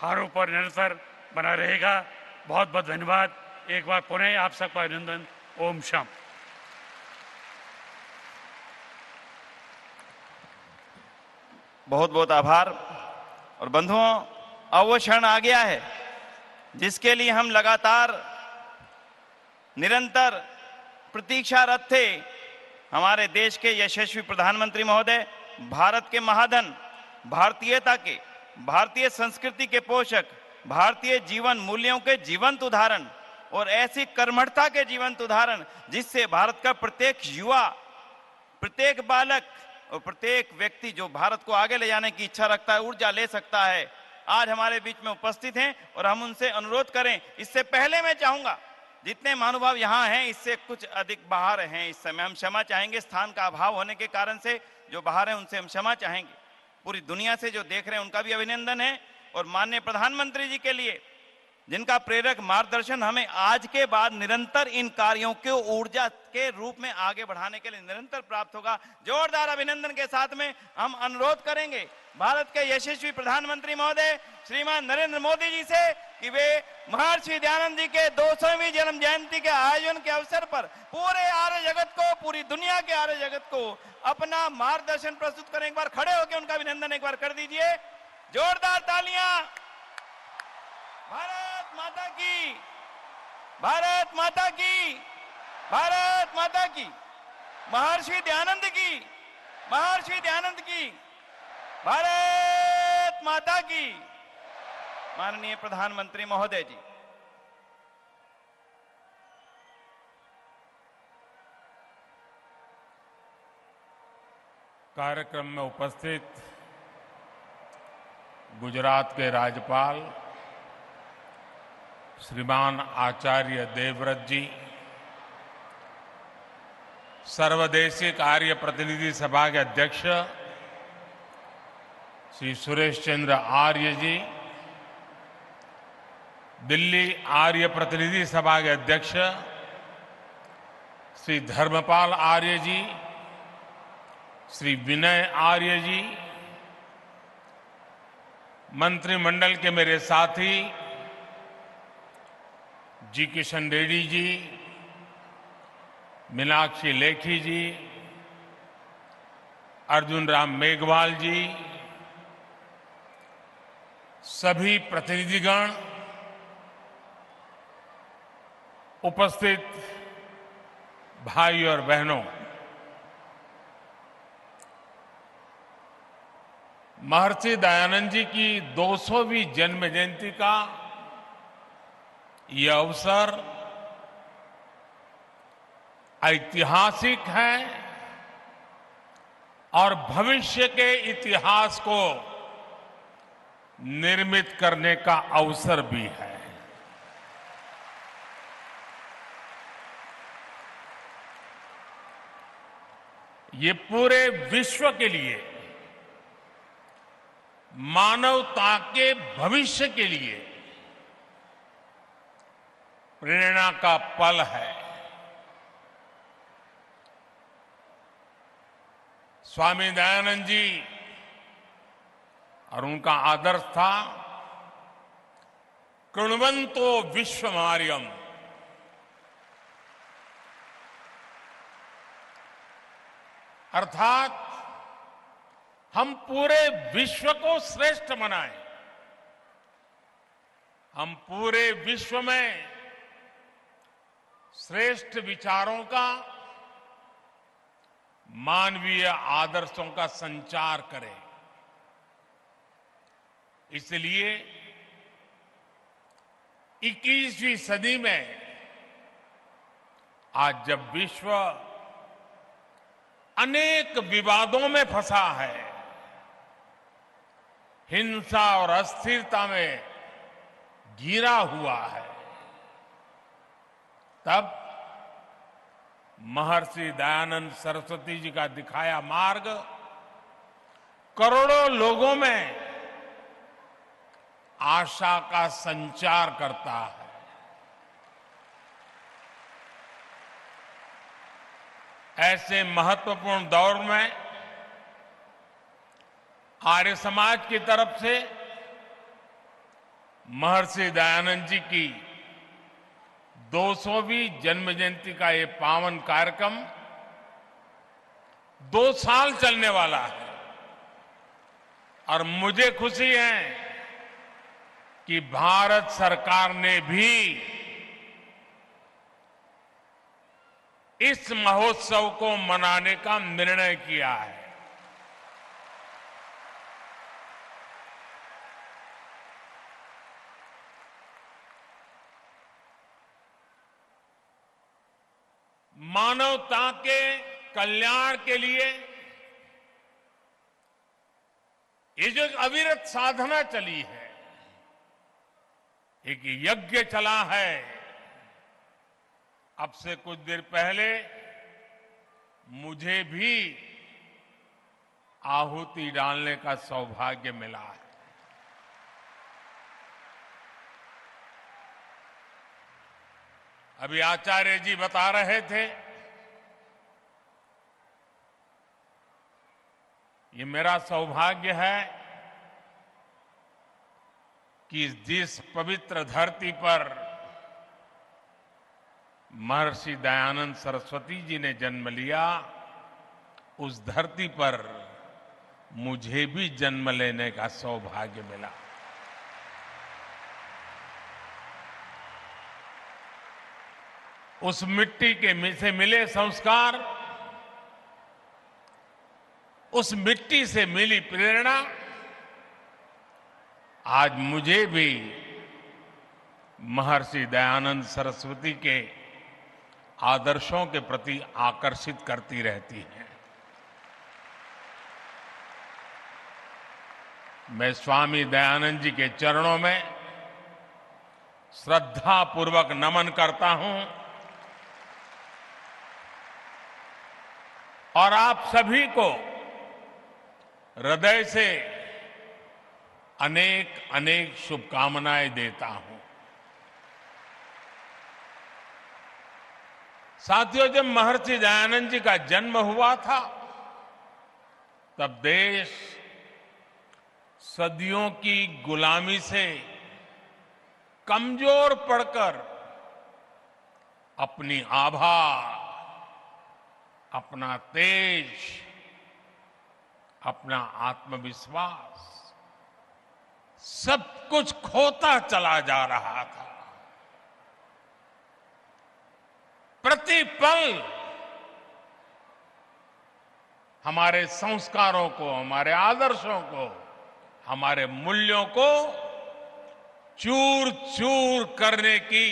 हमारे ऊपर निरंतर बना रहेगा। बहुत बहुत धन्यवाद। एक बार पुनः आप सबका अभिनंदन। ओम शाम। बहुत बहुत आभार। और बंधुओं, अब वो क्षण आ गया है जिसके लिए हम लगातार निरंतर प्रतीक्षारत थे। हमारे देश के यशस्वी प्रधानमंत्री महोदय, भारत के महाधन, भारतीयता के, भारतीय संस्कृति के पोषक, भारतीय जीवन मूल्यों के जीवंत उदाहरण और ऐसी कर्मठता के जीवंत उदाहरण जिससे भारत का प्रत्येक युवा, प्रत्येक बालक और प्रत्येक व्यक्ति जो भारत को आगे ले जाने की इच्छा रखता है, ऊर्जा ले सकता है, आज हमारे बीच में उपस्थित हैं। और हम उनसे अनुरोध करें, इससे पहले मैं चाहूंगा जितने महानुभाव यहाँ हैं इससे कुछ अधिक बाहर हैं इस समय, हम क्षमा चाहेंगे स्थान का अभाव होने के कारण से। जो बाहर हैं उनसे हम क्षमा चाहेंगे। पूरी दुनिया से जो देख रहे हैं उनका भी अभिनंदन है। और माननीय प्रधानमंत्री जी के लिए जिनका प्रेरक मार्गदर्शन हमें आज के बाद निरंतर इन कार्यों को ऊर्जा के रूप में आगे बढ़ाने के लिए निरंतर प्राप्त होगा। जोरदार अभिनंदन के साथ में हम अनुरोध करेंगे भारत के यशस्वी प्रधानमंत्री महोदय श्रीमान नरेंद्र मोदी जी से कि वे महर्षि दयानंद जी के 200वीं जन्म जयंती के आयोजन के अवसर पर पूरे आर्य जगत को, पूरी दुनिया के आर्य जगत को अपना मार्गदर्शन प्रस्तुत करें। एक बार खड़े होकर उनका अभिनंदन एक बार कर दीजिए। जोरदार तालियां। भारत माता की, भारत माता की, भारत माता की। महर्षि दयानंद की, महर्षि दयानंद की, भारत माता की। माननीय प्रधानमंत्री महोदय जी। कार्यक्रम में उपस्थित गुजरात के राज्यपाल श्रीमान आचार्य देवव्रत जी, सर्वदेशिक आर्य प्रतिनिधि सभा के अध्यक्ष श्री सुरेश चंद्र आर्य जी, दिल्ली आर्य प्रतिनिधि सभा के अध्यक्ष श्री धर्मपाल आर्य जी, श्री विनय आर्य जी, मंत्रिमंडल के मेरे साथी जी किशन रेड्डी जी, मीनाक्षी लेखी जी, अर्जुन राम मेघवाल जी, सभी प्रतिनिधिगण, उपस्थित भाई और बहनों, महर्षि दयानंद जी की 200वीं जन्म जयंती का यह अवसर ऐतिहासिक है और भविष्य के इतिहास को निर्मित करने का अवसर भी है। ये पूरे विश्व के लिए, मानवता के भविष्य के लिए प्रेरणा का पल है। स्वामी दयानंद जी और उनका आदर्श था कृण्वन्तो विश्वमार्यम, अर्थात हम पूरे विश्व को श्रेष्ठ बनाएं, हम पूरे विश्व में श्रेष्ठ विचारों का, मानवीय आदर्शों का संचार करें। इसलिए 21वीं सदी में आज जब विश्व अनेक विवादों में फंसा है, हिंसा और अस्थिरता में घिरा हुआ है, तब महर्षि दयानंद सरस्वती जी का दिखाया मार्ग करोड़ों लोगों में आशा का संचार करता है। ऐसे महत्वपूर्ण दौर में आर्य समाज की तरफ से महर्षि दयानंद जी की 200वीं जन्म जयंती का ये पावन कार्यक्रम 2 साल चलने वाला है और मुझे खुशी है कि भारत सरकार ने भी इस महोत्सव को मनाने का निर्णय किया है। मानवता के कल्याण के लिए ये जो अविरत साधना चली है, एक यज्ञ चला है। अब से कुछ देर पहले मुझे भी आहुति डालने का सौभाग्य मिला है। अभी आचार्य जी बता रहे थे, ये मेरा सौभाग्य है कि जिस पवित्र धरती पर महर्षि दयानंद सरस्वती जी ने जन्म लिया, उस धरती पर मुझे भी जन्म लेने का सौभाग्य मिला। उस मिट्टी के से मिले संस्कार, उस मिट्टी से मिली प्रेरणा आज मुझे भी महर्षि दयानंद सरस्वती के आदर्शों के प्रति आकर्षित करती रहती है। मैं स्वामी दयानंद जी के चरणों में श्रद्धा पूर्वक नमन करता हूं और आप सभी को हृदय से अनेक अनेक शुभकामनाएं देता हूं। साथियों, जब महर्षि दयानंद जी का जन्म हुआ था, तब देश सदियों की गुलामी से कमजोर पड़कर अपनी आभा, अपना तेज, अपना आत्मविश्वास सब कुछ खोता चला जा रहा था। प्रतिपल हमारे संस्कारों को, हमारे आदर्शों को, हमारे मूल्यों को चूर चूर करने की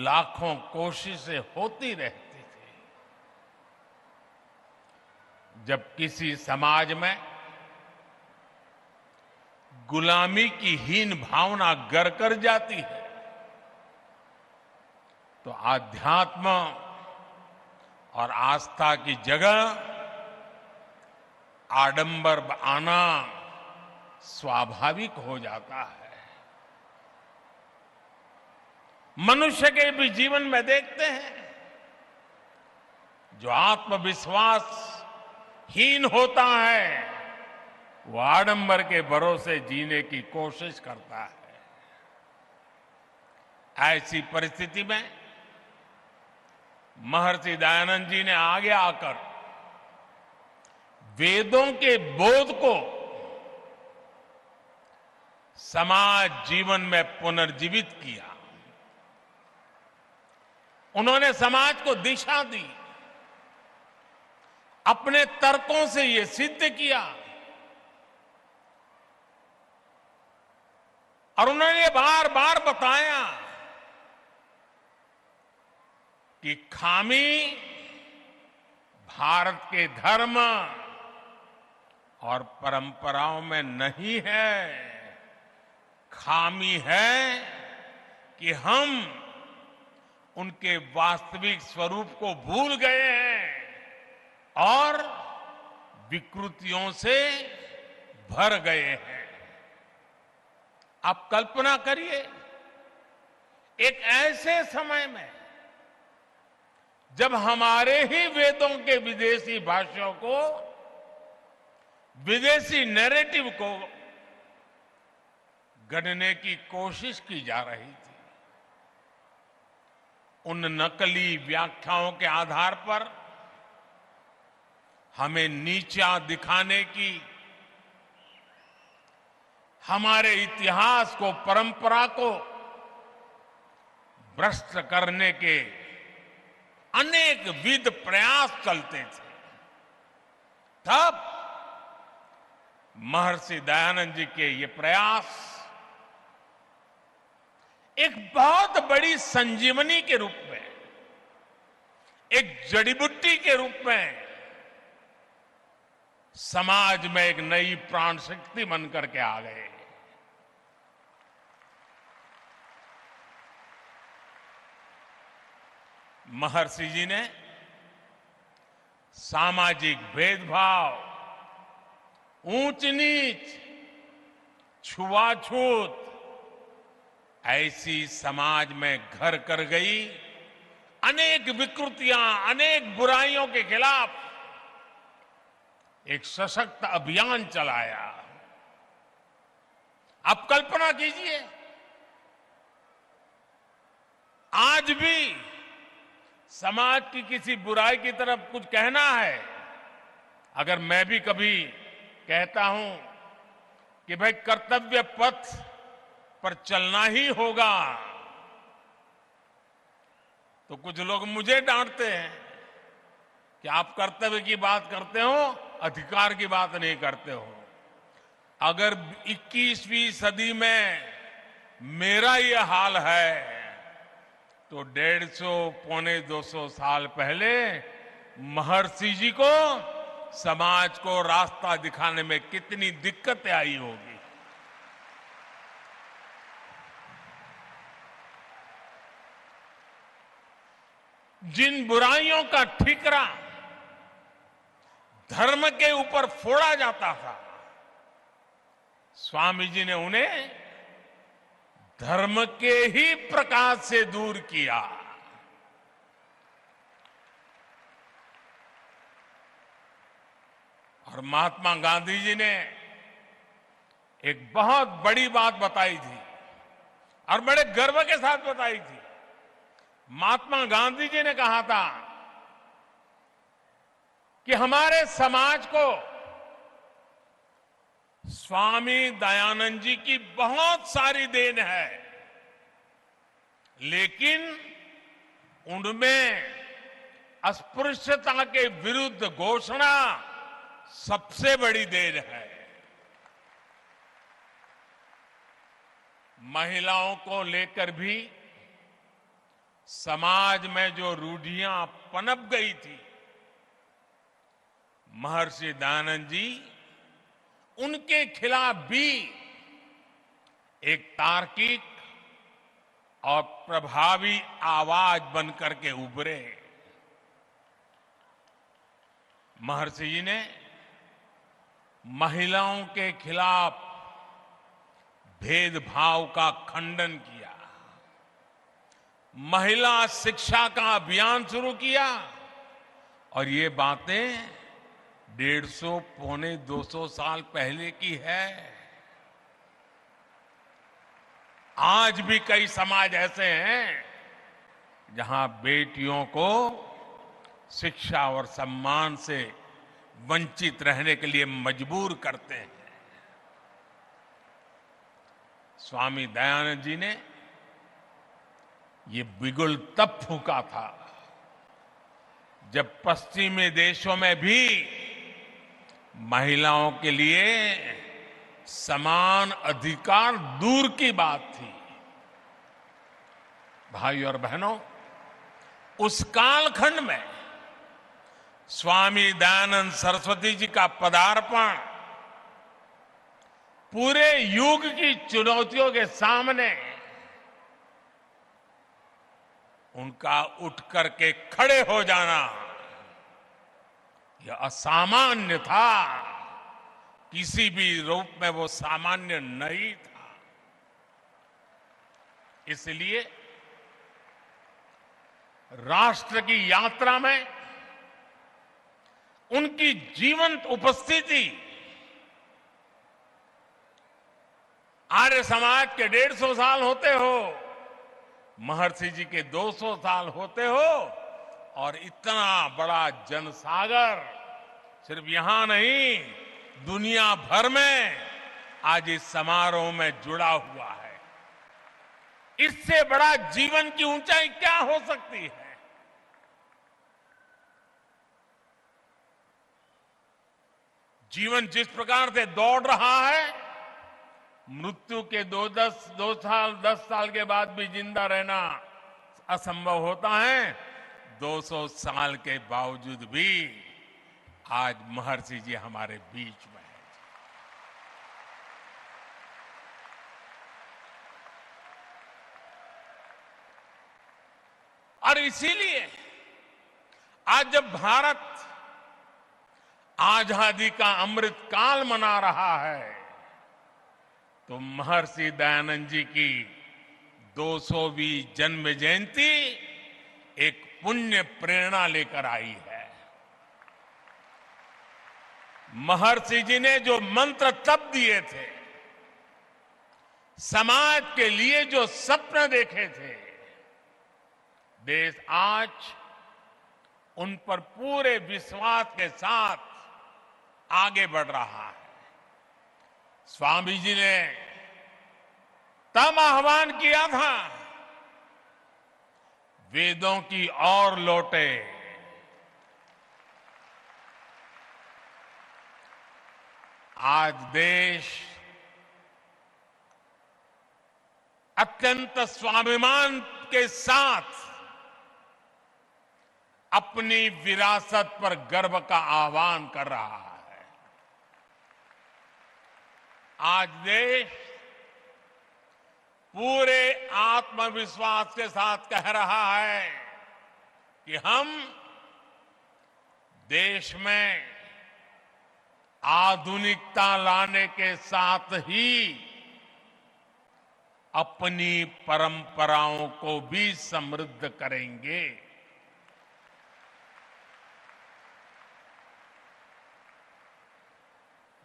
लाखों कोशिशें होती रहती थी। जब किसी समाज में गुलामी की हीन भावना गर कर जाती है, तो आध्यात्म और आस्था की जगह आडंबर आना स्वाभाविक हो जाता है। मनुष्य के भी जीवन में देखते हैं, जो आत्मविश्वास हीन होता है, वो आडंबर के भरोसे जीने की कोशिश करता है। ऐसी परिस्थिति में महर्षि दयानंद जी ने आगे आकर वेदों के बोध को समाज जीवन में पुनर्जीवित किया। उन्होंने समाज को दिशा दी। अपने तर्कों से यह सिद्ध किया और उन्होंने बार बार बताया कि खामी भारत के धर्म और परंपराओं में नहीं है, खामी है कि हम उनके वास्तविक स्वरूप को भूल गए हैं और विकृतियों से भर गए हैं। आप कल्पना करिए, एक ऐसे समय में जब हमारे ही वेदों के विदेशी भाषाओं को, विदेशी नैरेटिव को गढ़ने की कोशिश की जा रही थी, उन नकली व्याख्याओं के आधार पर हमें नीचा दिखाने की, हमारे इतिहास को, परंपरा को भ्रष्ट करने के अनेक विध प्रयास चलते थे। तब महर्षि दयानंद जी के ये प्रयास एक बहुत बड़ी संजीवनी के रूप में, एक जड़ी बूटी के रूप में समाज में एक नई प्राण शक्ति बन करके आ गए। महर्षि जी ने सामाजिक भेदभाव, ऊंच नीच, छुआछूत ऐसी समाज में घर कर गई अनेक विकृतियां, अनेक बुराइयों के खिलाफ एक सशक्त अभियान चलाया। आप कल्पना कीजिए, आज भी समाज की किसी बुराई की तरफ कुछ कहना है, अगर मैं भी कभी कहता हूं कि भाई कर्तव्य पथ पर चलना ही होगा, तो कुछ लोग मुझे डांटते हैं कि आप कर्तव्य की बात करते हो, अधिकार की बात नहीं करते हो। अगर 21वीं सदी में मेरा यह हाल है तो 150 पौने 200 साल पहले महर्षि जी को समाज को रास्ता दिखाने में कितनी दिक्कतें आई होगी। जिन बुराइयों का ठिकरा धर्म के ऊपर फोड़ा जाता था, स्वामी जी ने उन्हें धर्म के ही प्रकाश से दूर किया। और महात्मा गांधी जी ने एक बहुत बड़ी बात बताई थी और बड़े गर्व के साथ बताई थी। महात्मा गांधी जी ने कहा था कि हमारे समाज को स्वामी दयानंद जी की बहुत सारी देन है, लेकिन उनमें अस्पृश्यता के विरुद्ध घोषणा सबसे बड़ी देन है। महिलाओं को लेकर भी समाज में जो रूढ़ियां पनप गई थी, महर्षि दयानंद जी उनके खिलाफ भी एक तार्किक और प्रभावी आवाज बनकर के उभरे। महर्षि जी ने महिलाओं के खिलाफ भेदभाव का खंडन किया, महिला शिक्षा का अभियान शुरू किया, और ये बातें 150 पौने 200 साल पहले की है। आज भी कई समाज ऐसे हैं जहां बेटियों को शिक्षा और सम्मान से वंचित रहने के लिए मजबूर करते हैं। स्वामी दयानंद जी ने ये बिगुल तब फूंका था जब पश्चिमी देशों में भी महिलाओं के लिए समान अधिकार दूर की बात थी। भाई और बहनों, उस कालखंड में स्वामी दयानंद सरस्वती जी का पदार्पण पूरे युग की चुनौतियों के सामने उनका उठ करके खड़े हो जाना यह असामान्य था। किसी भी रूप में वो सामान्य नहीं था। इसलिए राष्ट्र की यात्रा में उनकी जीवंत उपस्थिति, आर्य समाज के 150 साल होते हो, महर्षि जी के 200 साल होते हो, और इतना बड़ा जनसागर सिर्फ यहां नहीं, दुनिया भर में आज इस समारोह में जुड़ा हुआ है। इससे बड़ा जीवन की ऊंचाई क्या हो सकती है? जीवन जिस प्रकार से दौड़ रहा है, मृत्यु के 10 साल के बाद भी जिंदा रहना असंभव होता है। 200 साल के बावजूद भी आज महर्षि जी हमारे बीच में हैं। और इसीलिए आज जब भारत आजादी का अमृत काल मना रहा है, तो महर्षि दयानंद जी की 200वीं जन्म जयंती एक पुण्य प्रेरणा लेकर आई है। महर्षि जी ने जो मंत्र तप दिए थे, समाज के लिए जो सपने देखे थे, देश आज उन पर पूरे विश्वास के साथ आगे बढ़ रहा है। स्वामी जी ने तब आह्वान किया था, वेदों की ओर लौटे। आज देश अत्यंत स्वाभिमान के साथ अपनी विरासत पर गर्व का आह्वान कर रहा है। आज देश पूरे आत्मविश्वास के साथ कह रहा है कि हम देश में आधुनिकता लाने के साथ ही अपनी परंपराओं को भी समृद्ध करेंगे।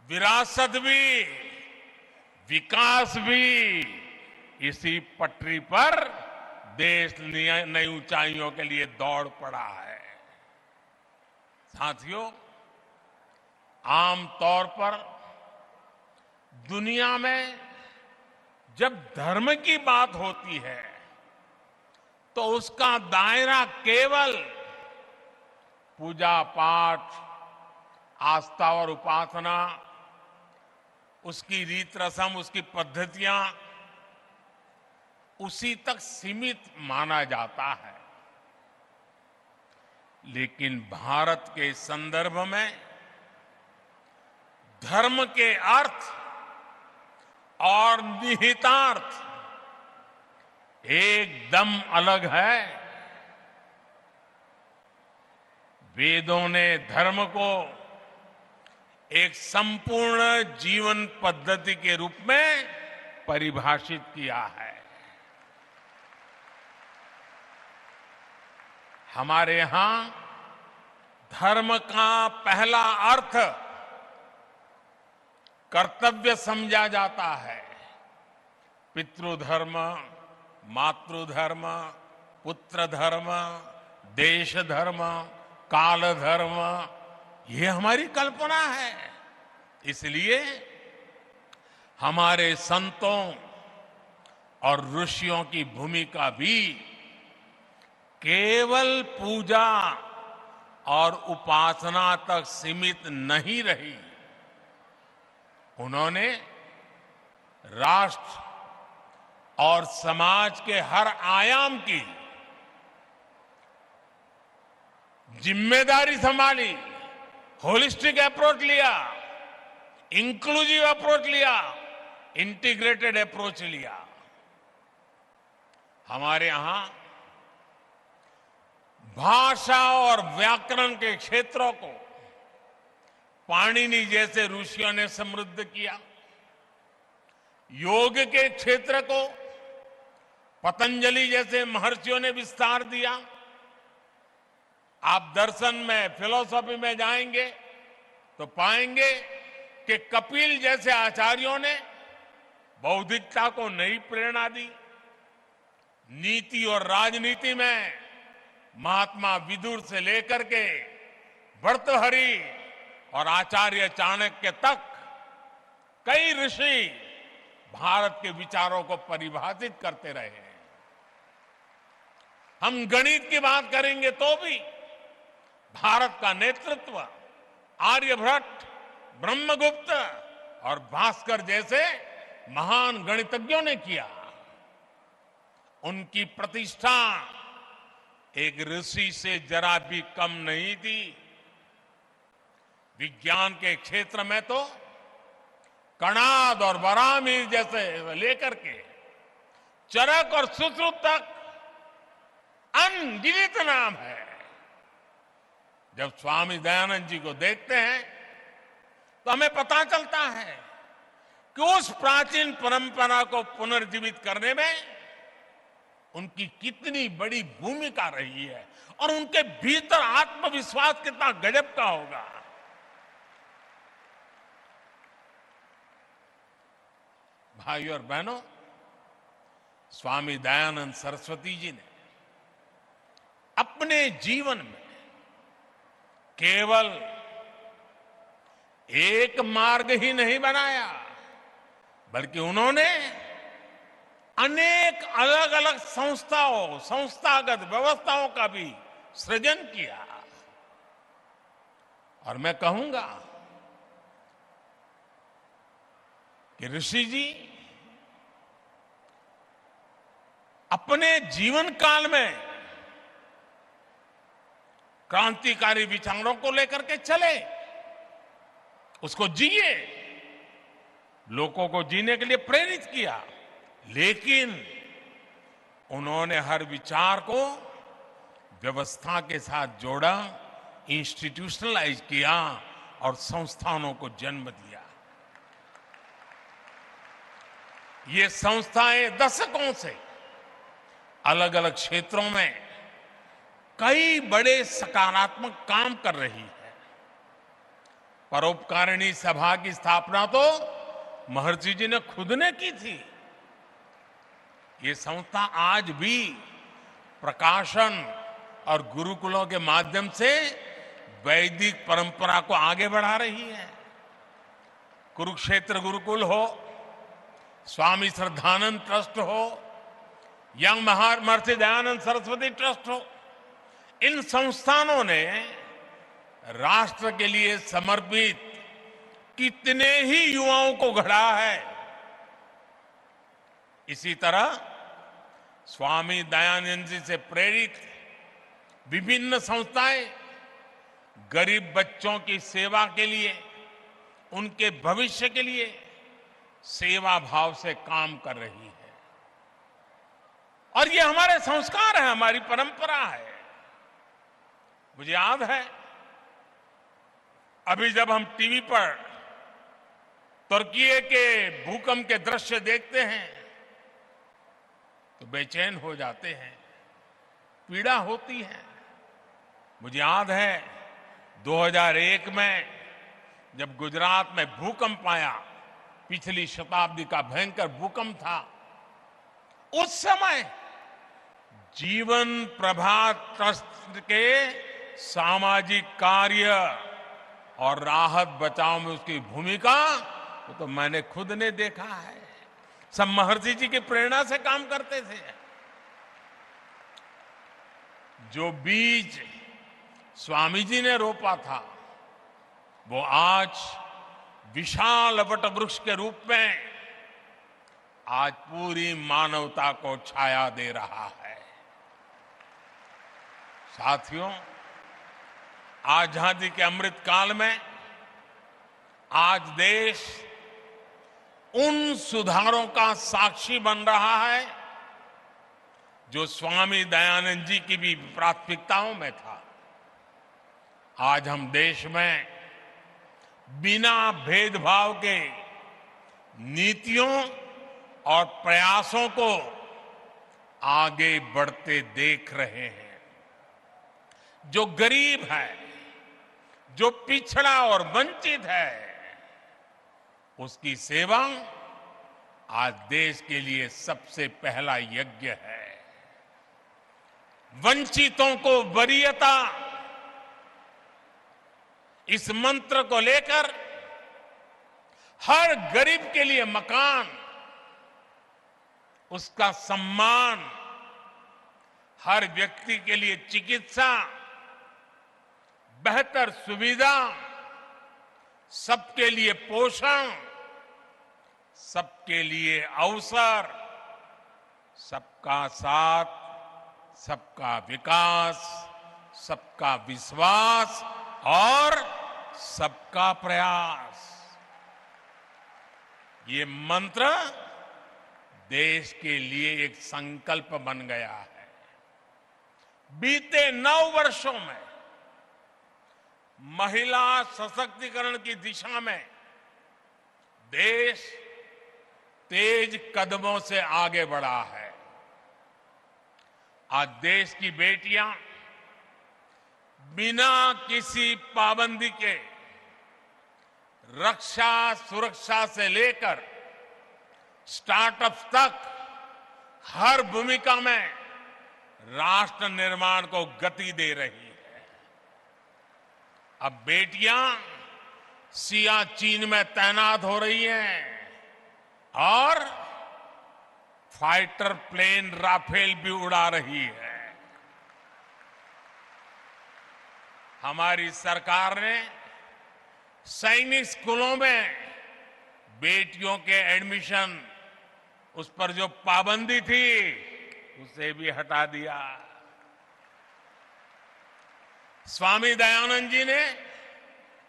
विरासत भी, विकास भी, इसी पटरी पर देश नई ऊंचाइयों के लिए दौड़ पड़ा है। साथियों, आमतौर पर दुनिया में जब धर्म की बात होती है, तो उसका दायरा केवल पूजा पाठ, आस्था और उपासना, उसकी रीत रस्म, उसकी पद्धतियां, उसी तक सीमित माना जाता है। लेकिन भारत के संदर्भ में धर्म के अर्थ और निहितार्थ एकदम अलग है। वेदों ने धर्म को एक संपूर्ण जीवन पद्धति के रूप में परिभाषित किया है। हमारे यहां धर्म का पहला अर्थ कर्तव्य समझा जाता है। पितृधर्म, मातृधर्म, पुत्र धर्म, देश धर्म, काल धर्म, ये हमारी कल्पना है। इसलिए हमारे संतों और ऋषियों की भूमिका भी केवल पूजा और उपासना तक सीमित नहीं रही। उन्होंने राष्ट्र और समाज के हर आयाम की जिम्मेदारी संभाली, होलिस्टिक अप्रोच लिया, इंक्लूसिव अप्रोच लिया, इंटीग्रेटेड अप्रोच लिया। हमारे यहां भाषा और व्याकरण के क्षेत्रों को पाणिनि जैसे ऋषियों ने समृद्ध किया, योग के क्षेत्र को पतंजलि जैसे महर्षियों ने विस्तार दिया। आप दर्शन में, फिलॉसफी में जाएंगे तो पाएंगे कि कपिल जैसे आचार्यों ने बौद्धिकता को नई प्रेरणा दी। नीति और राजनीति में महात्मा विदुर से लेकर के भर्तृहरि और आचार्य चाणक्य तक कई ऋषि भारत के विचारों को परिभाषित करते रहे हैं। हम गणित की बात करेंगे तो भी भारत का नेतृत्व आर्यभट्ट, ब्रह्मगुप्त और भास्कर जैसे महान गणितज्ञों ने किया। उनकी प्रतिष्ठा एक ऋषि से जरा भी कम नहीं थी। विज्ञान के क्षेत्र में तो कणाद और बरामीर जैसे लेकर के चरक और सुश्रुत तक अनगिनत नाम है। जब स्वामी दयानंद जी को देखते हैं तो हमें पता चलता है कि उस प्राचीन परंपरा को पुनर्जीवित करने में उनकी कितनी बड़ी भूमिका रही है और उनके भीतर आत्मविश्वास कितना गजब का होगा। भाइयों और बहनों, स्वामी दयानंद सरस्वती जी ने अपने जीवन में केवल एक मार्ग ही नहीं बनाया, बल्कि उन्होंने अनेक अलग अलग संस्थाओं, संस्थागत व्यवस्थाओं का भी सृजन किया। और मैं कहूंगा कि ऋषि जी अपने जीवन काल में क्रांतिकारी विचारों को लेकर के चले, उसको जिए, लोगों को जीने के लिए प्रेरित किया, लेकिन उन्होंने हर विचार को व्यवस्था के साथ जोड़ा, इंस्टीट्यूशनलाइज किया और संस्थानों को जन्म दिया। ये संस्थाएं दशकों से अलग अलग क्षेत्रों में कई बड़े सकारात्मक काम कर रही है। परोपकारिणी सभा की स्थापना तो महर्षि जी ने खुद ने की थी। ये संस्था आज भी प्रकाशन और गुरुकुलों के माध्यम से वैदिक परंपरा को आगे बढ़ा रही है। कुरुक्षेत्र गुरुकुल हो, स्वामी श्रद्धानंद ट्रस्ट हो या महर्षि दयानंद सरस्वती ट्रस्ट हो, इन संस्थानों ने राष्ट्र के लिए समर्पित कितने ही युवाओं को गढ़ा है। इसी तरह स्वामी दयानंद जी से प्रेरित विभिन्न संस्थाएं गरीब बच्चों की सेवा के लिए, उनके भविष्य के लिए सेवा भाव से काम कर रही है। और ये हमारे संस्कार है, हमारी परंपरा है। मुझे याद है, अभी जब हम टीवी पर तुर्की के भूकंप के दृश्य देखते हैं तो बेचैन हो जाते हैं, पीड़ा होती है। मुझे याद है 2001 में जब गुजरात में भूकंप आया, पिछली शताब्दी का भयंकर भूकंप था, उस समय जीवन प्रभात ट्रस्ट के सामाजिक कार्य और राहत बचाव में उसकी भूमिका वो तो मैंने खुद ने देखा है। सब महर्षि जी की प्रेरणा से काम करते थे। जो बीज स्वामी जी ने रोपा था वो आज विशाल वट वृक्ष के रूप में आज पूरी मानवता को छाया दे रहा है। साथियों, आजादी के अमृत काल में आज देश उन सुधारों का साक्षी बन रहा है जो स्वामी दयानंद जी की भी प्राथमिकताओं में था। आज हम देश में बिना भेदभाव के नीतियों और प्रयासों को आगे बढ़ते देख रहे हैं। जो गरीब है, जो पिछड़ा और वंचित है, उसकी सेवा आज देश के लिए सबसे पहला यज्ञ है। वंचितों को वरीयता, इस मंत्र को लेकर हर गरीब के लिए मकान, उसका सम्मान, हर व्यक्ति के लिए चिकित्सा, बेहतर सुविधा, सबके लिए पोषण, सबके लिए अवसर, सबका साथ, सबका विकास, सबका विश्वास और सबका प्रयास, ये मंत्र देश के लिए एक संकल्प बन गया है। बीते 9 वर्षों में महिला सशक्तिकरण की दिशा में देश तेज कदमों से आगे बढ़ा है। आज देश की बेटियां बिना किसी पाबंदी के रक्षा सुरक्षा से लेकर स्टार्टअप्स तक हर भूमिका में राष्ट्र निर्माण को गति दे रही है। अब बेटियां सियाचिन में तैनात हो रही हैं और फाइटर प्लेन राफेल भी उड़ा रही है। हमारी सरकार ने सैनिक स्कूलों में बेटियों के एडमिशन, उस पर जो पाबंदी थी उसे भी हटा दिया। स्वामी दयानंद जी ने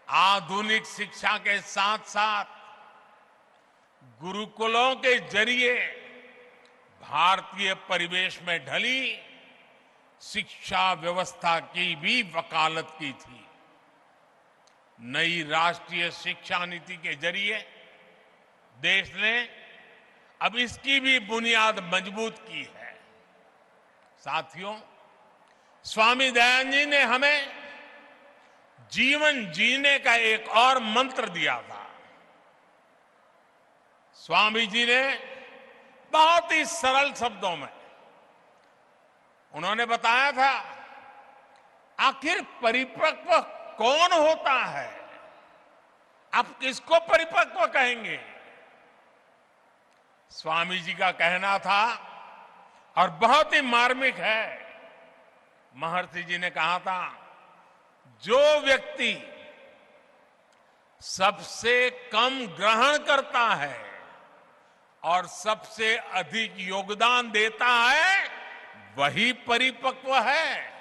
आधुनिक शिक्षा के साथ साथ गुरुकुलों के जरिए भारतीय परिवेश में ढली शिक्षा व्यवस्था की भी वकालत की थी। नई राष्ट्रीय शिक्षा नीति के जरिए देश ने अब इसकी भी बुनियाद मजबूत की है। साथियों, स्वामी दयानंद जी ने हमें जीवन जीने का एक और मंत्र दिया था। स्वामी जी ने बहुत ही सरल शब्दों में उन्होंने बताया था, आखिर परिपक्व कौन होता है? आप किसको परिपक्व कहेंगे? स्वामी जी का कहना था और बहुत ही मार्मिक है। महर्षि जी ने कहा था, जो व्यक्ति सबसे कम ग्रहण करता है और सबसे अधिक योगदान देता है, वही परिपक्व है।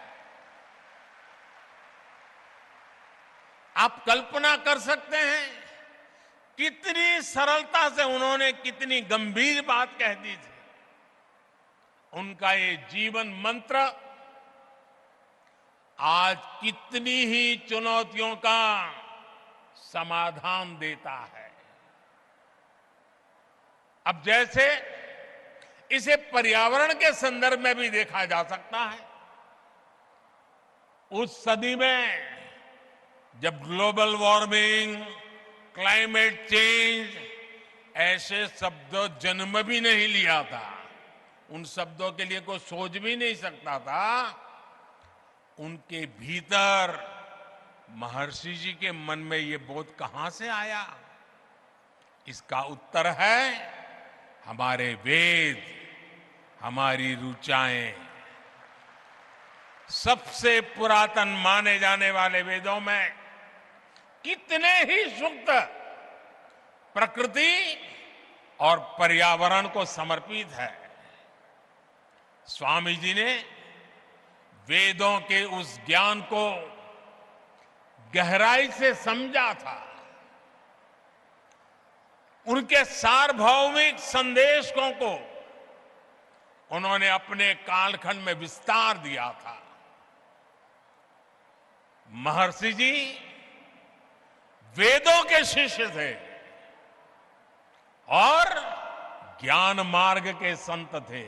आप कल्पना कर सकते हैं कितनी सरलता से उन्होंने कितनी गंभीर बात कह दी थी। उनका ये जीवन मंत्र आज कितनी ही चुनौतियों का समाधान देता है। अब जैसे इसे पर्यावरण के संदर्भ में भी देखा जा सकता है। उस सदी में जब ग्लोबल वार्मिंग, क्लाइमेट चेंज ऐसे शब्दों जन्म भी नहीं लिया था, उन शब्दों के लिए कोई सोच भी नहीं सकता था, उनके भीतर महर्षि जी के मन में ये बोध कहां से आया? इसका उत्तर है हमारे वेद, हमारी ऋचाएं। सबसे पुरातन माने जाने वाले वेदों में कितने ही सूक्त प्रकृति और पर्यावरण को समर्पित है। स्वामी जी ने वेदों के उस ज्ञान को गहराई से समझा था। उनके सार्वभौमिक संदेशों को उन्होंने अपने कालखंड में विस्तार दिया था। महर्षि जी वेदों के शिष्य थे और ज्ञान मार्ग के संत थे।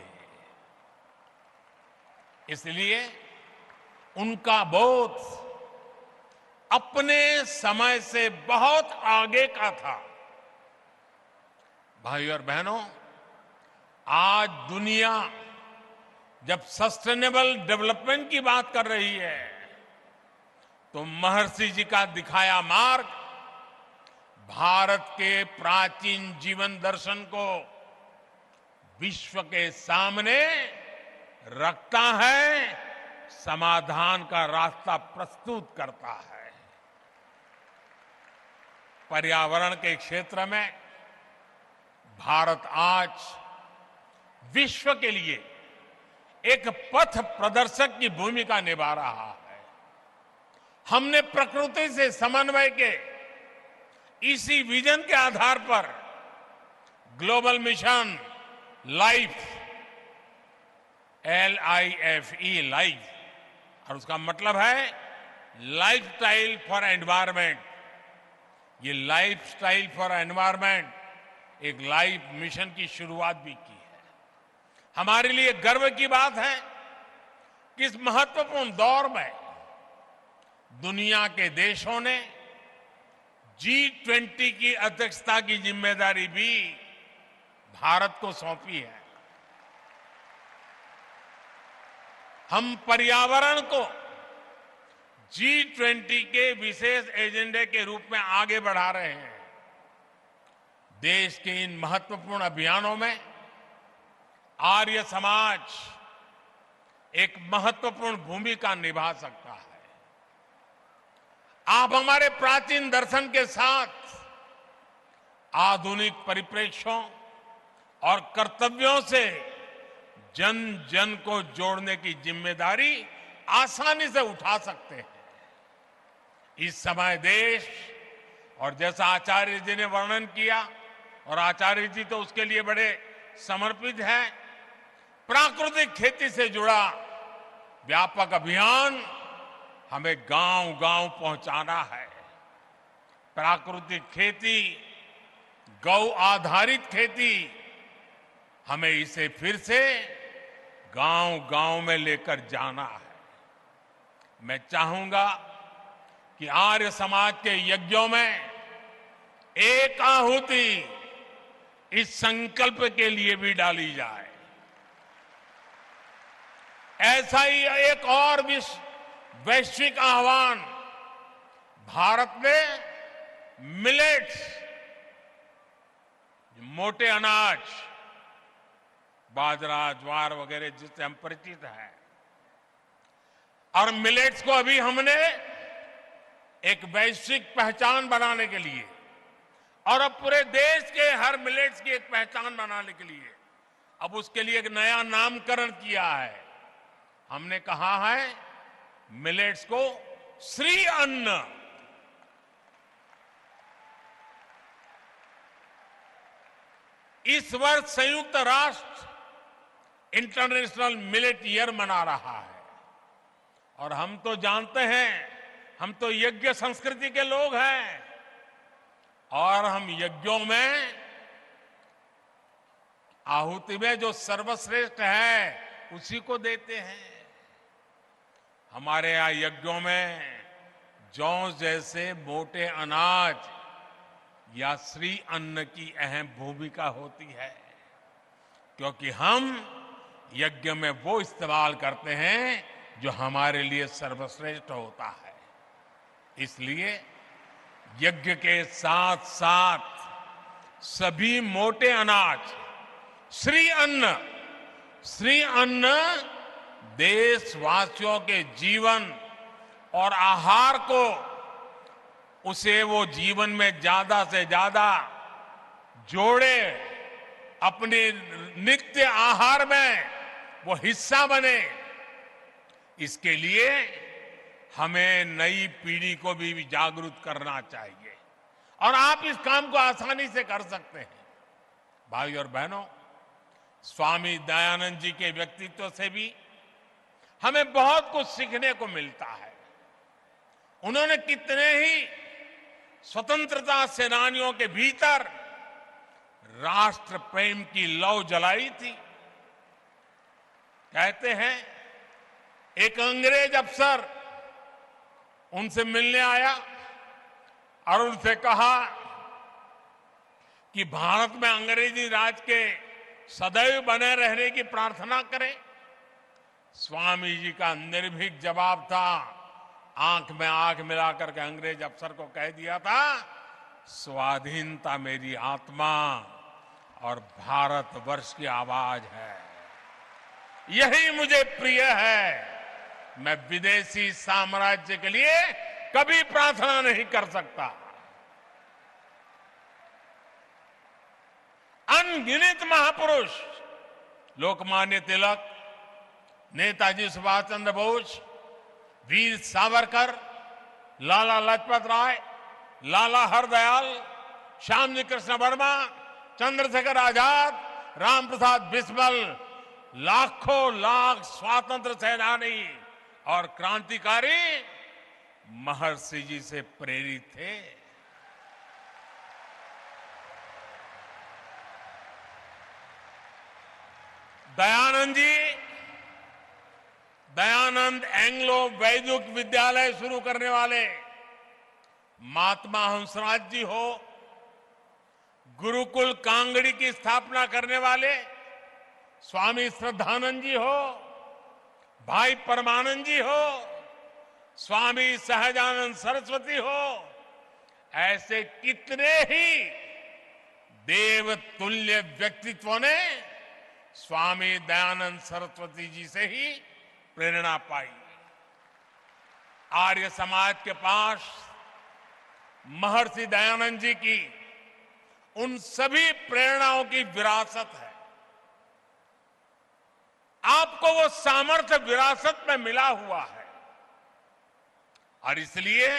इसलिए उनका बोध अपने समय से बहुत आगे का था। भाई और बहनों, आज दुनिया जब सस्टेनेबल डेवलपमेंट की बात कर रही है तो महर्षि जी का दिखाया मार्ग भारत के प्राचीन जीवन दर्शन को विश्व के सामने रखता है, समाधान का रास्ता प्रस्तुत करता है। पर्यावरण के क्षेत्र में भारत आज विश्व के लिए एक पथ प्रदर्शक की भूमिका निभा रहा है। हमने प्रकृति से समन्वय के इसी विजन के आधार पर global mission life, LIFE life, और उसका मतलब है लाइफस्टाइल फॉर एनवायरमेंट। ये लाइफस्टाइल फॉर एनवायरमेंट एक लाइफ मिशन की शुरुआत भी की है। हमारे लिए गर्व की बात है कि इस महत्वपूर्ण दौर में दुनिया के देशों ने G20 की अध्यक्षता की जिम्मेदारी भी भारत को सौंपी है। हम पर्यावरण को G20 के विशेष एजेंडे के रूप में आगे बढ़ा रहे हैं। देश के इन महत्वपूर्ण अभियानों में आर्य समाज एक महत्वपूर्ण भूमिका निभा सकता है। आप हमारे प्राचीन दर्शन के साथ आधुनिक परिप्रेक्ष्यों और कर्तव्यों से जन जन को जोड़ने की जिम्मेदारी आसानी से उठा सकते हैं। इस समय देश, और जैसा आचार्य जी ने वर्णन किया, और आचार्य जी तो उसके लिए बड़े समर्पित हैं, प्राकृतिक खेती से जुड़ा व्यापक अभियान हमें गांव-गांव पहुंचाना है। प्राकृतिक खेती, गौ आधारित खेती, हमें इसे फिर से गांव-गांव में लेकर जाना है। मैं चाहूंगा कि आर्य समाज के यज्ञों में एक आहुति इस संकल्प के लिए भी डाली जाए। ऐसा ही एक और वैश्विक आह्वान भारत में मिलेट्स, मोटे अनाज, बाजरा, ज्वार वगैरह जिससे हम परिचित हैं, और मिलेट्स को अभी हमने एक वैश्विक पहचान बनाने के लिए और अब पूरे देश के हर मिलेट्स की एक पहचान बनाने के लिए अब उसके लिए एक नया नामकरण किया है। हमने कहा है मिलेट्स को श्री अन्न। इस वर्ष संयुक्त राष्ट्र इंटरनेशनल मिलेट ईयर मना रहा है, और हम तो जानते हैं, हम तो यज्ञ संस्कृति के लोग हैं, और हम यज्ञों में आहुति में जो सर्वश्रेष्ठ है उसी को देते हैं। हमारे यहां यज्ञों में जौ जैसे मोटे अनाज या श्री अन्न की अहम भूमिका होती है, क्योंकि हम यज्ञ में वो इस्तेमाल करते हैं जो हमारे लिए सर्वश्रेष्ठ होता है। इसलिए यज्ञ के साथ साथ सभी मोटे अनाज, श्री अन्न देशवासियों के जीवन और आहार को, उसे वो जीवन में ज्यादा से ज्यादा जोड़े अपने नित्य आहार में वो हिस्सा बने, इसके लिए हमें नई पीढ़ी को भी जागरूक करना चाहिए और आप इस काम को आसानी से कर सकते हैं। भाई और बहनों, स्वामी दयानंद जी के व्यक्तित्व से भी हमें बहुत कुछ सीखने को मिलता है। उन्होंने कितने ही स्वतंत्रता सेनानियों के भीतर राष्ट्र प्रेम की लौ जलाई थी। कहते हैं एक अंग्रेज अफसर उनसे मिलने आया और उनसे कहा कि भारत में अंग्रेजी राज के सदैव बने रहने की प्रार्थना करें। स्वामी जी का निर्भीक जवाब था, आंख में आंख मिलाकर के अंग्रेज अफसर को कह दिया था, स्वाधीनता मेरी आत्मा और भारतवर्ष की आवाज है, यही मुझे प्रिय है। मैं विदेशी साम्राज्य के लिए कभी प्रार्थना नहीं कर सकता। अनगिनत महापुरुष लोकमान्य तिलक, नेताजी सुभाष चंद्र बोस, वीर सावरकर, लाला लाजपत राय, लाला हरदयाल, श्यामजी कृष्ण वर्मा, चंद्रशेखर आजाद, रामप्रसाद बिस्मिल, लाखों लाख स्वातंत्र सेनानी और क्रांतिकारी महर्षि जी से प्रेरित थे। दयानंद एंग्लो वैदिक विद्यालय शुरू करने वाले महात्मा हंसराज जी हो, गुरुकुल कांगड़ी की स्थापना करने वाले स्वामी श्रद्धानंद जी हो, भाई परमानंद जी हो, स्वामी सहजानंद सरस्वती हो, ऐसे कितने ही देवतुल्य व्यक्तित्वों ने स्वामी दयानंद सरस्वती जी से ही प्रेरणा पाई। आर्य समाज के पास महर्षि दयानंद जी की उन सभी प्रेरणाओं की विरासत है। आपको वो सामर्थ्य विरासत में मिला हुआ है और इसलिए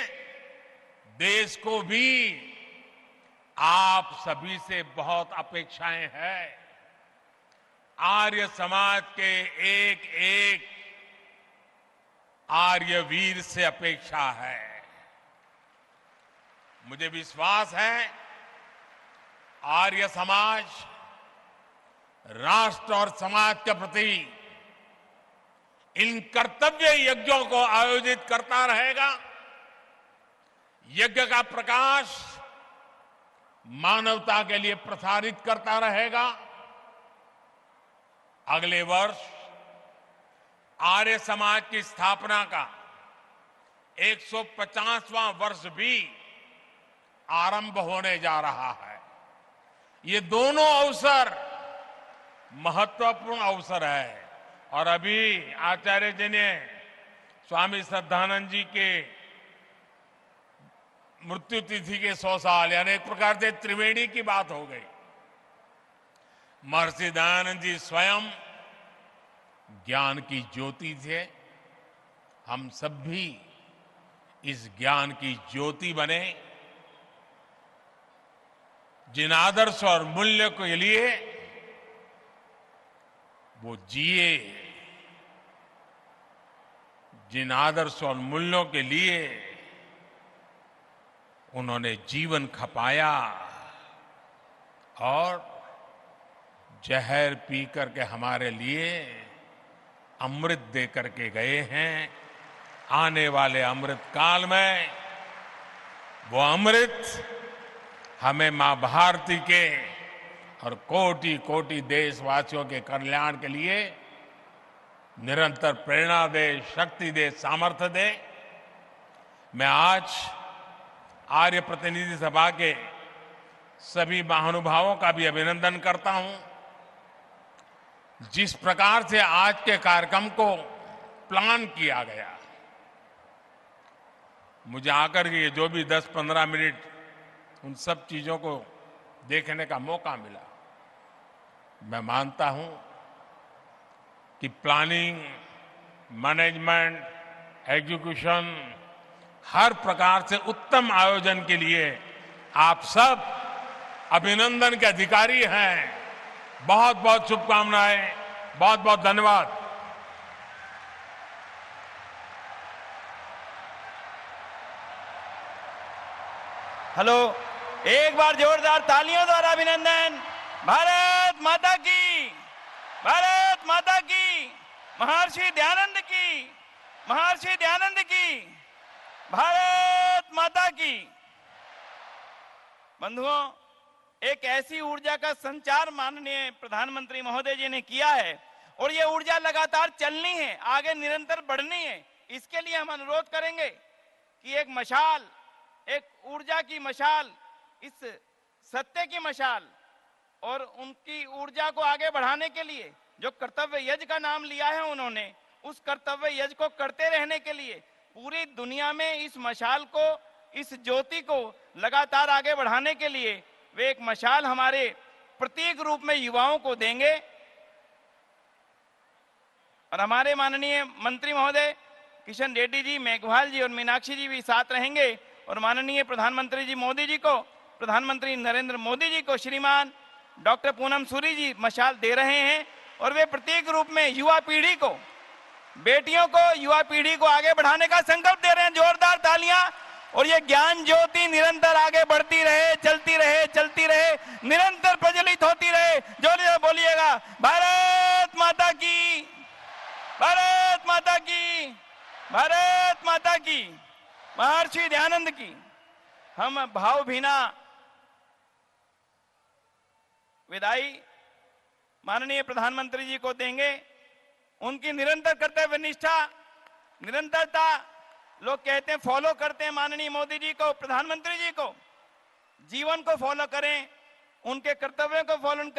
देश को भी आप सभी से बहुत अपेक्षाएं हैं। आर्य समाज के एक एक आर्य वीर से अपेक्षा है। मुझे विश्वास है आर्य समाज राष्ट्र और समाज के प्रति इन कर्तव्य यज्ञों को आयोजित करता रहेगा। यज्ञ का प्रकाश मानवता के लिए प्रसारित करता रहेगा। अगले वर्ष आर्य समाज की स्थापना का 150वां वर्ष भी आरंभ होने जा रहा है। ये दोनों अवसर महत्वपूर्ण अवसर है और अभी आचार्य जी ने स्वामी श्रद्धानंद जी के मृत्यु तिथि के 100 साल यानी एक प्रकार से त्रिवेणी की बात हो गई। महर्षि दयानंद जी स्वयं ज्ञान की ज्योति थे। हम सब भी इस ज्ञान की ज्योति बने। जिन आदर्श और मूल्य के लिए वो जिए, जिन आदर्श और मूल्यों के लिए उन्होंने जीवन खपाया और जहर पी करके हमारे लिए अमृत दे करके गए हैं। आने वाले अमृत काल में वो अमृत हमें मां भारती के और कोटि कोटि देशवासियों के कल्याण के लिए निरंतर प्रेरणा दे, शक्ति दे, सामर्थ्य दे। मैं आज आर्य प्रतिनिधि सभा के सभी महानुभावों का भी अभिनंदन करता हूं। जिस प्रकार से आज के कार्यक्रम को प्लान किया गया, मुझे आकर के जो भी 10-15 मिनट उन सब चीजों को देखने का मौका मिला। मैं मानता हूं कि प्लानिंग, मैनेजमेंट, एग्जीक्यूशन, हर प्रकार से उत्तम आयोजन के लिए आप सब अभिनंदन के अधिकारी हैं। बहुत बहुत शुभकामनाएं, बहुत बहुत धन्यवाद। हेलो, एक बार जोरदार तालियों द्वारा अभिनंदन। भारत माता की, भारत माता की, महर्षि दयानंद की, महर्षि दयानंद की, भारत माता की। बंधुओं, एक ऐसी ऊर्जा का संचार माननीय प्रधानमंत्री महोदय जी ने किया है और ये ऊर्जा लगातार चलनी है, आगे निरंतर बढ़नी है। इसके लिए हम अनुरोध करेंगे कि एक मशाल, एक ऊर्जा की मशाल, इस सत्य की मशाल और उनकी ऊर्जा को आगे बढ़ाने के लिए जो कर्तव्य यज्ञ का नाम लिया है उन्होंने, उस कर्तव्य यज्ञ को करते रहने के लिए पूरी दुनिया में इस मशाल को, इस ज्योति को लगातार आगे बढ़ाने के लिए वे एक मशाल हमारे प्रतीक रूप में युवाओं को देंगे। और हमारे माननीय मंत्री महोदय किशन रेड्डी जी, मेघवाल जी और मीनाक्षी जी भी साथ रहेंगे और माननीय प्रधानमंत्री जी मोदी जी को, प्रधानमंत्री नरेंद्र मोदी जी को श्रीमान डॉक्टर पूनम सूरी जी मशाल दे रहे हैं और वे प्रतीक रूप में युवा पीढ़ी को, बेटियों को, युवा पीढ़ी को आगे बढ़ाने का संकल्प दे रहे हैं। जोरदार तालियां। और ये ज्ञान ज्योति निरंतर आगे बढ़ती रहे, चलती रहे, चलती रहे, निरंतर प्रज्वलित होती रहे। जोर बोलिएगा, भारत माता की, भारत माता की, भारत माता की, महर्षि दयानंद की। हम भावभीना विदाई माननीय प्रधानमंत्री जी को देंगे। उनकी निरंतर कर्तव्य निष्ठा, निरंतरता, लोग कहते हैं फॉलो करते हैं माननीय मोदी जी को, प्रधानमंत्री जी को, जीवन को फॉलो करें, उनके कर्तव्यों को फॉलो करें।